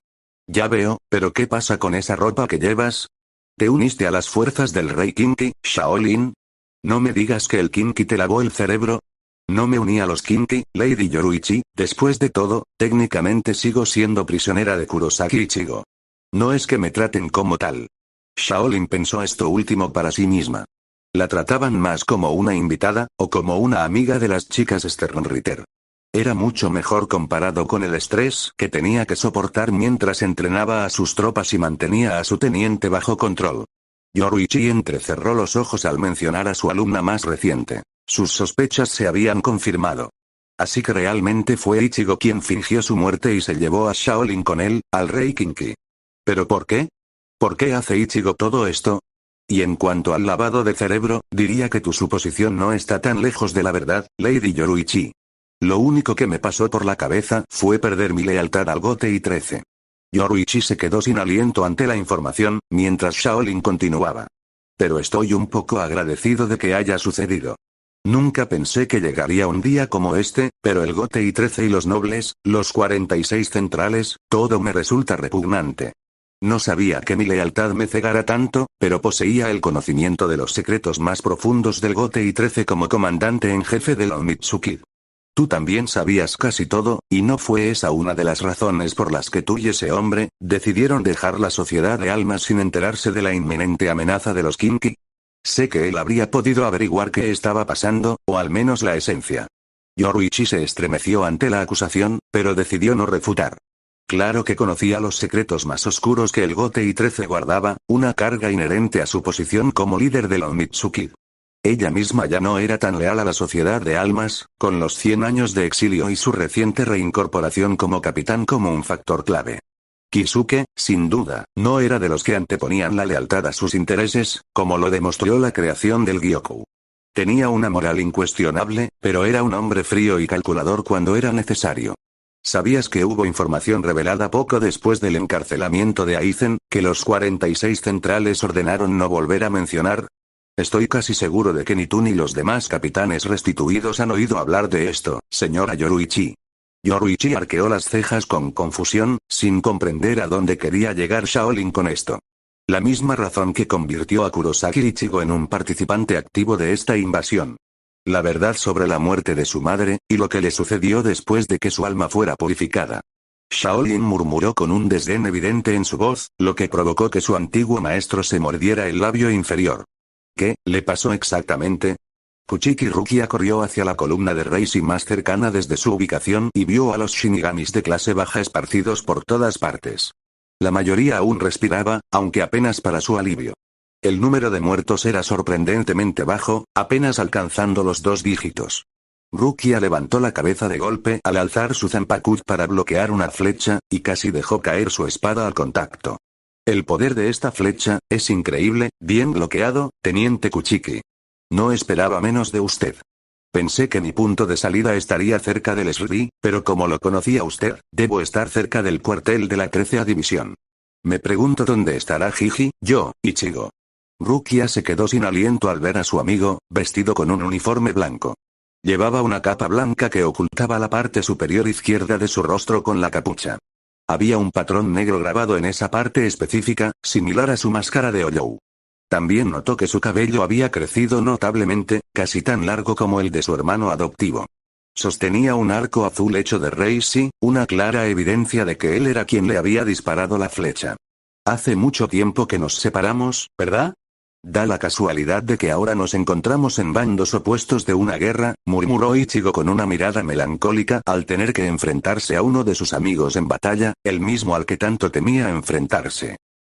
Ya veo, pero ¿qué pasa con esa ropa que llevas? ¿Te uniste a las fuerzas del rey Kinki, Shaolin? No me digas que el Kinki te lavó el cerebro. No me uní a los Kinki, Lady Yoruichi, después de todo, técnicamente sigo siendo prisionera de Kurosaki Ichigo. No es que me traten como tal. Shaolin pensó esto último para sí misma. ¿La trataban más como una invitada, o como una amiga de las chicas Sternritter? Era mucho mejor comparado con el estrés que tenía que soportar mientras entrenaba a sus tropas y mantenía a su teniente bajo control. Yoruichi entrecerró los ojos al mencionar a su alumna más reciente. Sus sospechas se habían confirmado. Así que realmente fue Ichigo quien fingió su muerte y se llevó a Shaolin con él, al rey Kinki. ¿Pero por qué? ¿Por qué hace Ichigo todo esto? Y en cuanto al lavado de cerebro, diría que tu suposición no está tan lejos de la verdad, Lady Yoruichi. Lo único que me pasó por la cabeza fue perder mi lealtad al GOTY 13. Yoruichi se quedó sin aliento ante la información, mientras Shaolin continuaba. Pero estoy un poco agradecido de que haya sucedido. Nunca pensé que llegaría un día como este, pero el GOTY 13 y los nobles, los 46 centrales, todo me resulta repugnante. No sabía que mi lealtad me cegara tanto, pero poseía el conocimiento de los secretos más profundos del GOTY 13 como comandante en jefe de la Onitsuki. Tú también sabías casi todo, y no fue esa una de las razones por las que tú y ese hombre decidieron dejar la sociedad de almas sin enterarse de la inminente amenaza de los Kinki. Sé que él habría podido averiguar qué estaba pasando, o al menos la esencia. Yoruichi se estremeció ante la acusación, pero decidió no refutar. Claro que conocía los secretos más oscuros que el GOTY 13 guardaba, una carga inherente a su posición como líder de la Onitsuki. Ella misma ya no era tan leal a la sociedad de almas, con los 100 años de exilio y su reciente reincorporación como capitán como un factor clave. Kisuke, sin duda, no era de los que anteponían la lealtad a sus intereses, como lo demostró la creación del Gyoku. Tenía una moral incuestionable, pero era un hombre frío y calculador cuando era necesario. ¿Sabías que hubo información revelada poco después del encarcelamiento de Aizen, que los 46 centrales ordenaron no volver a mencionar? Estoy casi seguro de que ni tú ni los demás capitanes restituidos han oído hablar de esto, señora Yoruichi. Yoruichi arqueó las cejas con confusión, sin comprender a dónde quería llegar Shaolin con esto. La misma razón que convirtió a Kurosaki Ichigo en un participante activo de esta invasión. La verdad sobre la muerte de su madre, y lo que le sucedió después de que su alma fuera purificada. Shaolin murmuró con un desdén evidente en su voz, lo que provocó que su antiguo maestro se mordiera el labio inferior. ¿Qué le pasó exactamente? Kuchiki Rukia corrió hacia la columna de Reishi más cercana desde su ubicación y vio a los shinigamis de clase baja esparcidos por todas partes. La mayoría aún respiraba, aunque apenas para su alivio. El número de muertos era sorprendentemente bajo, apenas alcanzando los 2 dígitos. Rukia levantó la cabeza de golpe al alzar su Zanpakuto para bloquear una flecha, y casi dejó caer su espada al contacto. El poder de esta flecha es increíble, bien bloqueado, teniente Kuchiki. No esperaba menos de usted. Pensé que mi punto de salida estaría cerca del SRI, pero como lo conocía usted, debo estar cerca del cuartel de la 13ª división. Me pregunto dónde estará Jiji, yo, Ichigo. Rukia se quedó sin aliento al ver a su amigo, vestido con un uniforme blanco. Llevaba una capa blanca que ocultaba la parte superior izquierda de su rostro con la capucha. Había un patrón negro grabado en esa parte específica, similar a su máscara de Oyou. También notó que su cabello había crecido notablemente, casi tan largo como el de su hermano adoptivo. Sostenía un arco azul hecho de Reishi, una clara evidencia de que él era quien le había disparado la flecha. Hace mucho tiempo que nos separamos, ¿verdad? Da la casualidad de que ahora nos encontramos en bandos opuestos de una guerra, murmuró Ichigo con una mirada melancólica al tener que enfrentarse a uno de sus amigos en batalla, el mismo al que tanto temía enfrentarse.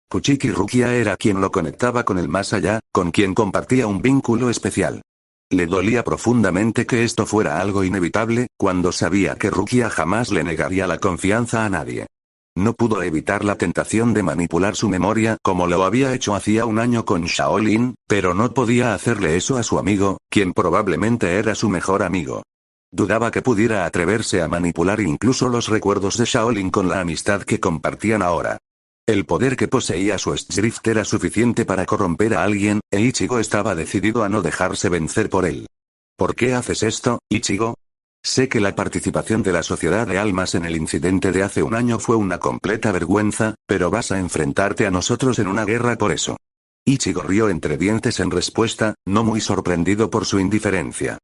Kuchiki Rukia era quien lo conectaba con el más allá, con quien compartía un vínculo especial. Le dolía profundamente que esto fuera algo inevitable, cuando sabía que Rukia jamás le negaría la confianza a nadie. No pudo evitar la tentación de manipular su memoria como lo había hecho hacía un año con Shaolin, pero no podía hacerle eso a su amigo, quien probablemente era su mejor amigo. Dudaba que pudiera atreverse a manipular incluso los recuerdos de Shaolin con la amistad que compartían ahora. El poder que poseía su Drift era suficiente para corromper a alguien, e Ichigo estaba decidido a no dejarse vencer por él. ¿Por qué haces esto, Ichigo? Sé que la participación de la Sociedad de Almas en el incidente de hace un año fue una completa vergüenza, pero vas a enfrentarte a nosotros en una guerra por eso. Ichigo rió entre dientes en respuesta, no muy sorprendido por su indiferencia.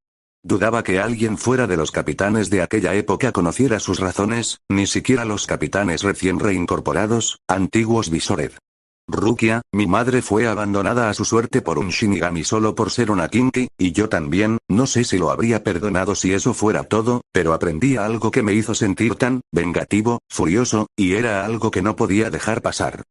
Dudaba que alguien fuera de los capitanes de aquella época conociera sus razones, ni siquiera los capitanes recién reincorporados, antiguos Visored. Rukia, mi madre fue abandonada a su suerte por un Shinigami solo por ser una Kinki, y yo también, no sé si lo habría perdonado si eso fuera todo, pero aprendí algo que me hizo sentir tan vengativo, furioso, y era algo que no podía dejar pasar.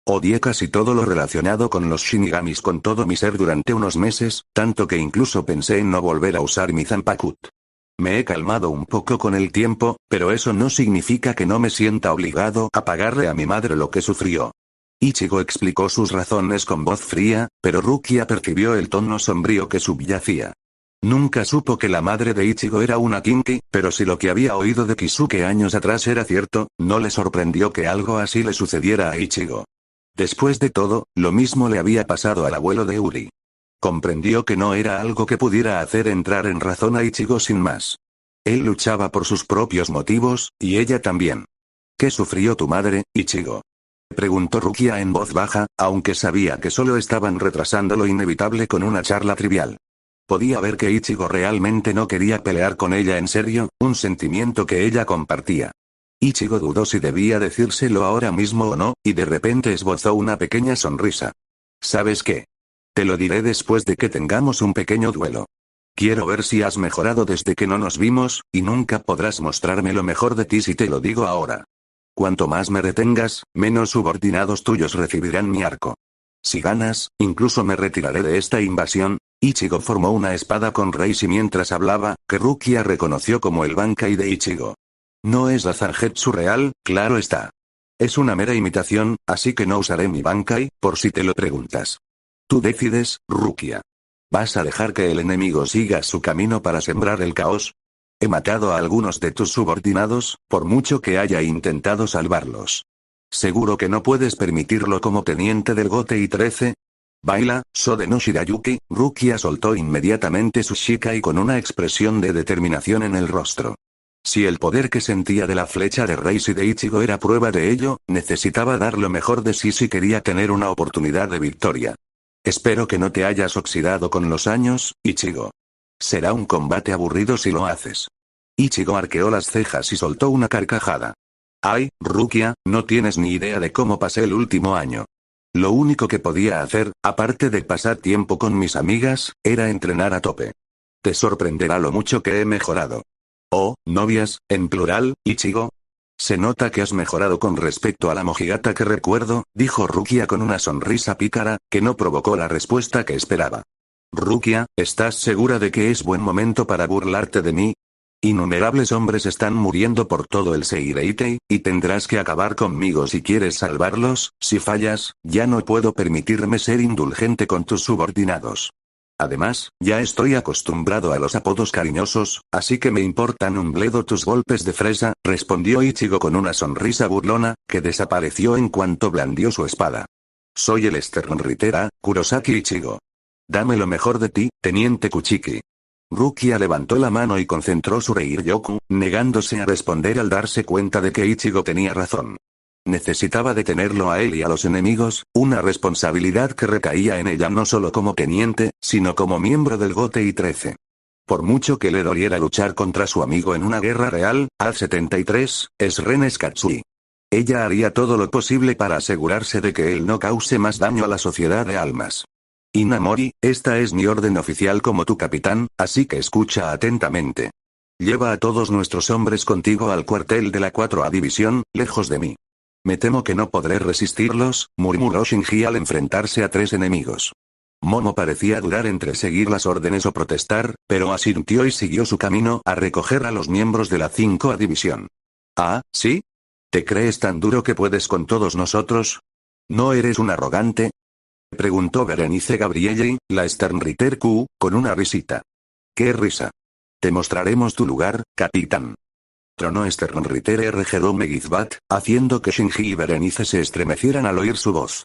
Odié casi todo lo relacionado con los Shinigamis con todo mi ser durante unos meses, tanto que incluso pensé en no volver a usar mi Zanpakuto. Me he calmado un poco con el tiempo, pero eso no significa que no me sienta obligado a pagarle a mi madre lo que sufrió. Ichigo explicó sus razones con voz fría, pero Rukia percibió el tono sombrío que subyacía. Nunca supo que la madre de Ichigo era una Kinki, pero si lo que había oído de Kisuke años atrás era cierto, no le sorprendió que algo así le sucediera a Ichigo. Después de todo, lo mismo le había pasado al abuelo de Uri. Comprendió que no era algo que pudiera hacer entrar en razón a Ichigo sin más. Él luchaba por sus propios motivos, y ella también. ¿Qué sufrió tu madre, Ichigo? Preguntó Rukia en voz baja, aunque sabía que solo estaban retrasando lo inevitable con una charla trivial. Podía ver que Ichigo realmente no quería pelear con ella en serio, un sentimiento que ella compartía. Ichigo dudó si debía decírselo ahora mismo o no, y de repente esbozó una pequeña sonrisa. ¿Sabes qué? Te lo diré después de que tengamos un pequeño duelo. Quiero ver si has mejorado desde que no nos vimos, y nunca podrás mostrarme lo mejor de ti si te lo digo ahora. Cuanto más me retengas, menos subordinados tuyos recibirán mi arco. Si ganas, incluso me retiraré de esta invasión. Ichigo formó una espada con Reishi mientras hablaba, que Rukia reconoció como el Bankai de Ichigo. No es la Zangetsu real, claro está. Es una mera imitación, así que no usaré mi Bankai, por si te lo preguntas. Tú decides, Rukia. ¿Vas a dejar que el enemigo siga su camino para sembrar el caos? He matado a algunos de tus subordinados, por mucho que haya intentado salvarlos. ¿Seguro que no puedes permitirlo como teniente del GOTE y 13? Baila, Sode no Shirayuki. Rukia soltó inmediatamente su shikai con una expresión de determinación en el rostro. Si el poder que sentía de la flecha de Reis y de Ichigo era prueba de ello, necesitaba dar lo mejor de sí si quería tener una oportunidad de victoria. Espero que no te hayas oxidado con los años, Ichigo. Será un combate aburrido si lo haces. Ichigo arqueó las cejas y soltó una carcajada. Ay, Rukia, no tienes ni idea de cómo pasé el último año. Lo único que podía hacer, aparte de pasar tiempo con mis amigas, era entrenar a tope. Te sorprenderá lo mucho que he mejorado. Oh, novias, en plural, Ichigo. Se nota que has mejorado con respecto a la Mojigata que recuerdo, dijo Rukia con una sonrisa pícara, que no provocó la respuesta que esperaba. Rukia, ¿estás segura de que es buen momento para burlarte de mí? Innumerables hombres están muriendo por todo el Seireitei, y tendrás que acabar conmigo si quieres salvarlos. Si fallas, ya no puedo permitirme ser indulgente con tus subordinados. Además, ya estoy acostumbrado a los apodos cariñosos, así que me importan un bledo tus golpes de fresa, respondió Ichigo con una sonrisa burlona, que desapareció en cuanto blandió su espada. Soy el Sternrittera, Kurosaki Ichigo. Dame lo mejor de ti, teniente Kuchiki. Rukia levantó la mano y concentró su Reiryoku, negándose a responder al darse cuenta de que Ichigo tenía razón. Necesitaba detenerlo a él y a los enemigos, una responsabilidad que recaía en ella no solo como teniente, sino como miembro del GOTE y 13. Por mucho que le doliera luchar contra su amigo en una guerra real, A-73, es Ren Katsui. Ella haría todo lo posible para asegurarse de que él no cause más daño a la sociedad de almas. Inamori, esta es mi orden oficial como tu capitán, así que escucha atentamente. Lleva a todos nuestros hombres contigo al cuartel de la 4A División, lejos de mí. Me temo que no podré resistirlos, murmuró Shinji al enfrentarse a 3 enemigos. Momo parecía dudar entre seguir las órdenes o protestar, pero asintió y siguió su camino a recoger a los miembros de la 5A División. ¿Ah, sí? ¿Te crees tan duro que puedes con todos nosotros? ¿No eres un arrogante? Preguntó Berenice Gabrielli, la Sternritter Q, con una risita. ¿Qué risa? Te mostraremos tu lugar, capitán. Tronó Sternritter R. Jerome Gizbat, haciendo que Shinji y Berenice se estremecieran al oír su voz.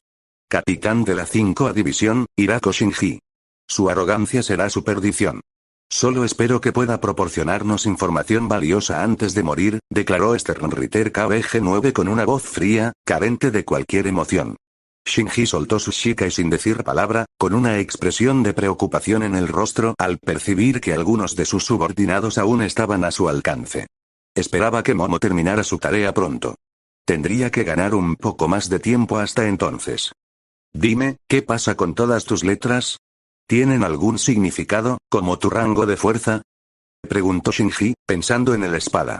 Capitán de la 5A División, Hirako Shinji. Su arrogancia será su perdición. Solo espero que pueda proporcionarnos información valiosa antes de morir, declaró Sternritter KBG-9 con una voz fría, carente de cualquier emoción. Shinji soltó su shikai sin decir palabra, con una expresión de preocupación en el rostro al percibir que algunos de sus subordinados aún estaban a su alcance. Esperaba que Momo terminara su tarea pronto. Tendría que ganar un poco más de tiempo hasta entonces. Dime, ¿qué pasa con todas tus letras? ¿Tienen algún significado, como tu rango de fuerza? Preguntó Shinji, pensando en el espada.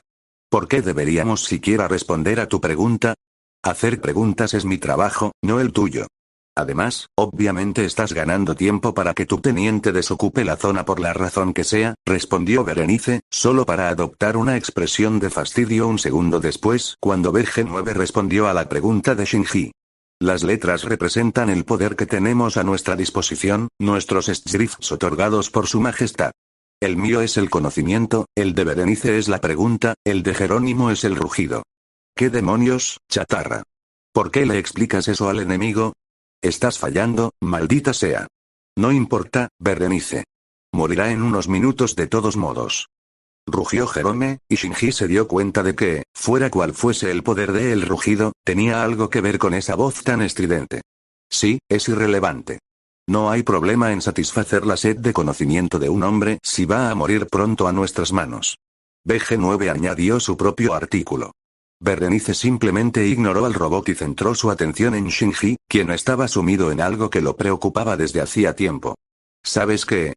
¿Por qué deberíamos siquiera responder a tu pregunta? Hacer preguntas es mi trabajo, no el tuyo. Además, obviamente estás ganando tiempo para que tu teniente desocupe la zona por la razón que sea, respondió Berenice, solo para adoptar una expresión de fastidio un segundo después, cuando BG-9 respondió a la pregunta de Shinji. Las letras representan el poder que tenemos a nuestra disposición, nuestros shrifts otorgados por su majestad. El mío es el conocimiento, el de Berenice es la pregunta, el de Jerónimo es el rugido. ¿Qué demonios, chatarra? ¿Por qué le explicas eso al enemigo? Estás fallando, maldita sea. No importa, Berenice. Morirá en unos minutos de todos modos. Rugió Jerome, y Shinji se dio cuenta de que, fuera cual fuese el poder de el rugido, tenía algo que ver con esa voz tan estridente. Sí, es irrelevante. No hay problema en satisfacer la sed de conocimiento de un hombre si va a morir pronto a nuestras manos. BG-9 añadió su propio artículo. Berenice simplemente ignoró al robot y centró su atención en Shinji, quien estaba sumido en algo que lo preocupaba desde hacía tiempo. ¿Sabes qué?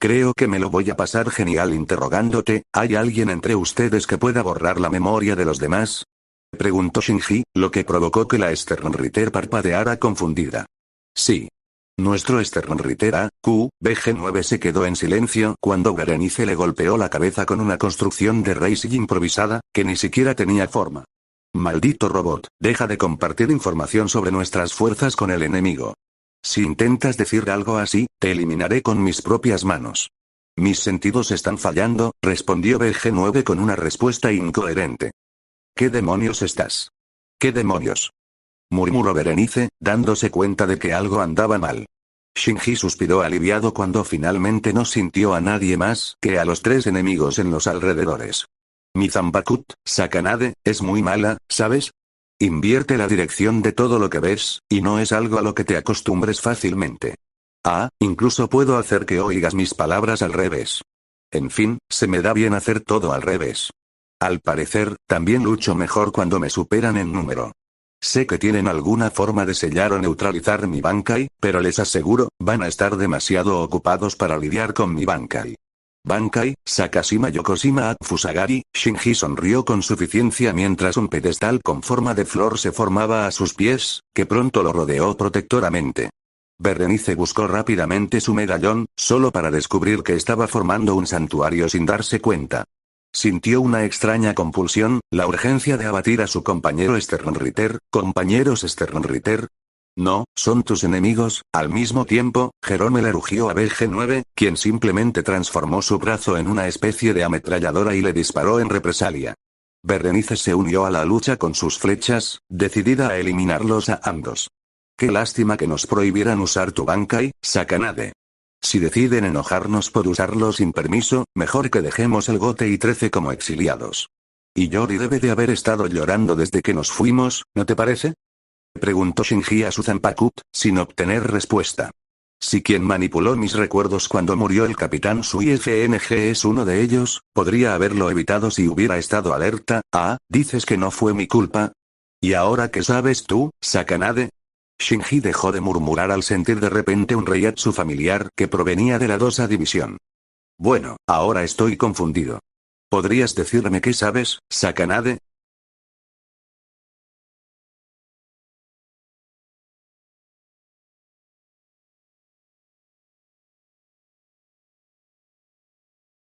Creo que me lo voy a pasar genial interrogándote. ¿Hay alguien entre ustedes que pueda borrar la memoria de los demás? Preguntó Shinji, lo que provocó que la Sternritter parpadeara confundida. Sí. Nuestro Sternritter A.Q. BG-9 se quedó en silencio cuando Berenice le golpeó la cabeza con una construcción de Reisig improvisada, que ni siquiera tenía forma. Maldito robot, deja de compartir información sobre nuestras fuerzas con el enemigo. Si intentas decir algo así, te eliminaré con mis propias manos. Mis sentidos están fallando, respondió BG9 con una respuesta incoherente. ¿Qué demonios estás? ¿Qué demonios? Murmuró Berenice, dándose cuenta de que algo andaba mal. Shinji suspiró aliviado cuando finalmente no sintió a nadie más que a los 3 enemigos en los alrededores. Mi Zanpakuto, Sakanade, es muy mala, ¿sabes? Invierte la dirección de todo lo que ves, y no es algo a lo que te acostumbres fácilmente. Ah, incluso puedo hacer que oigas mis palabras al revés. En fin, se me da bien hacer todo al revés. Al parecer, también lucho mejor cuando me superan en número. Sé que tienen alguna forma de sellar o neutralizar mi Bankai, pero les aseguro, van a estar demasiado ocupados para lidiar con mi Bankai. Bankai, Sakashima Yokoshima Fusagari. Shinji sonrió con suficiencia mientras un pedestal con forma de flor se formaba a sus pies, que pronto lo rodeó protectoramente. Berenice buscó rápidamente su medallón, solo para descubrir que estaba formando un santuario sin darse cuenta. Sintió una extraña compulsión, la urgencia de abatir a su compañero Sternritter. ¿Compañeros Sternritter? No, son tus enemigos. Al mismo tiempo, Jerome le rugió a BG9, quien simplemente transformó su brazo en una especie de ametralladora y le disparó en represalia. Berenice se unió a la lucha con sus flechas, decidida a eliminarlos a ambos. Qué lástima que nos prohibieran usar tu Bankai, Sakanade. Si deciden enojarnos por usarlo sin permiso, mejor que dejemos el Gote y 13 como exiliados. Y Yori debe de haber estado llorando desde que nos fuimos, ¿no te parece? Preguntó Shinji a su Zanpakuto, sin obtener respuesta. Si quien manipuló mis recuerdos cuando murió el capitán Sui FNG es uno de ellos, podría haberlo evitado si hubiera estado alerta. Ah, ¿dices que no fue mi culpa? ¿Y ahora qué sabes tú, Sakanade? Shinji dejó de murmurar al sentir de repente un reiatsu familiar que provenía de la 2A división. Bueno, ahora estoy confundido. ¿Podrías decirme qué sabes, Sakanade?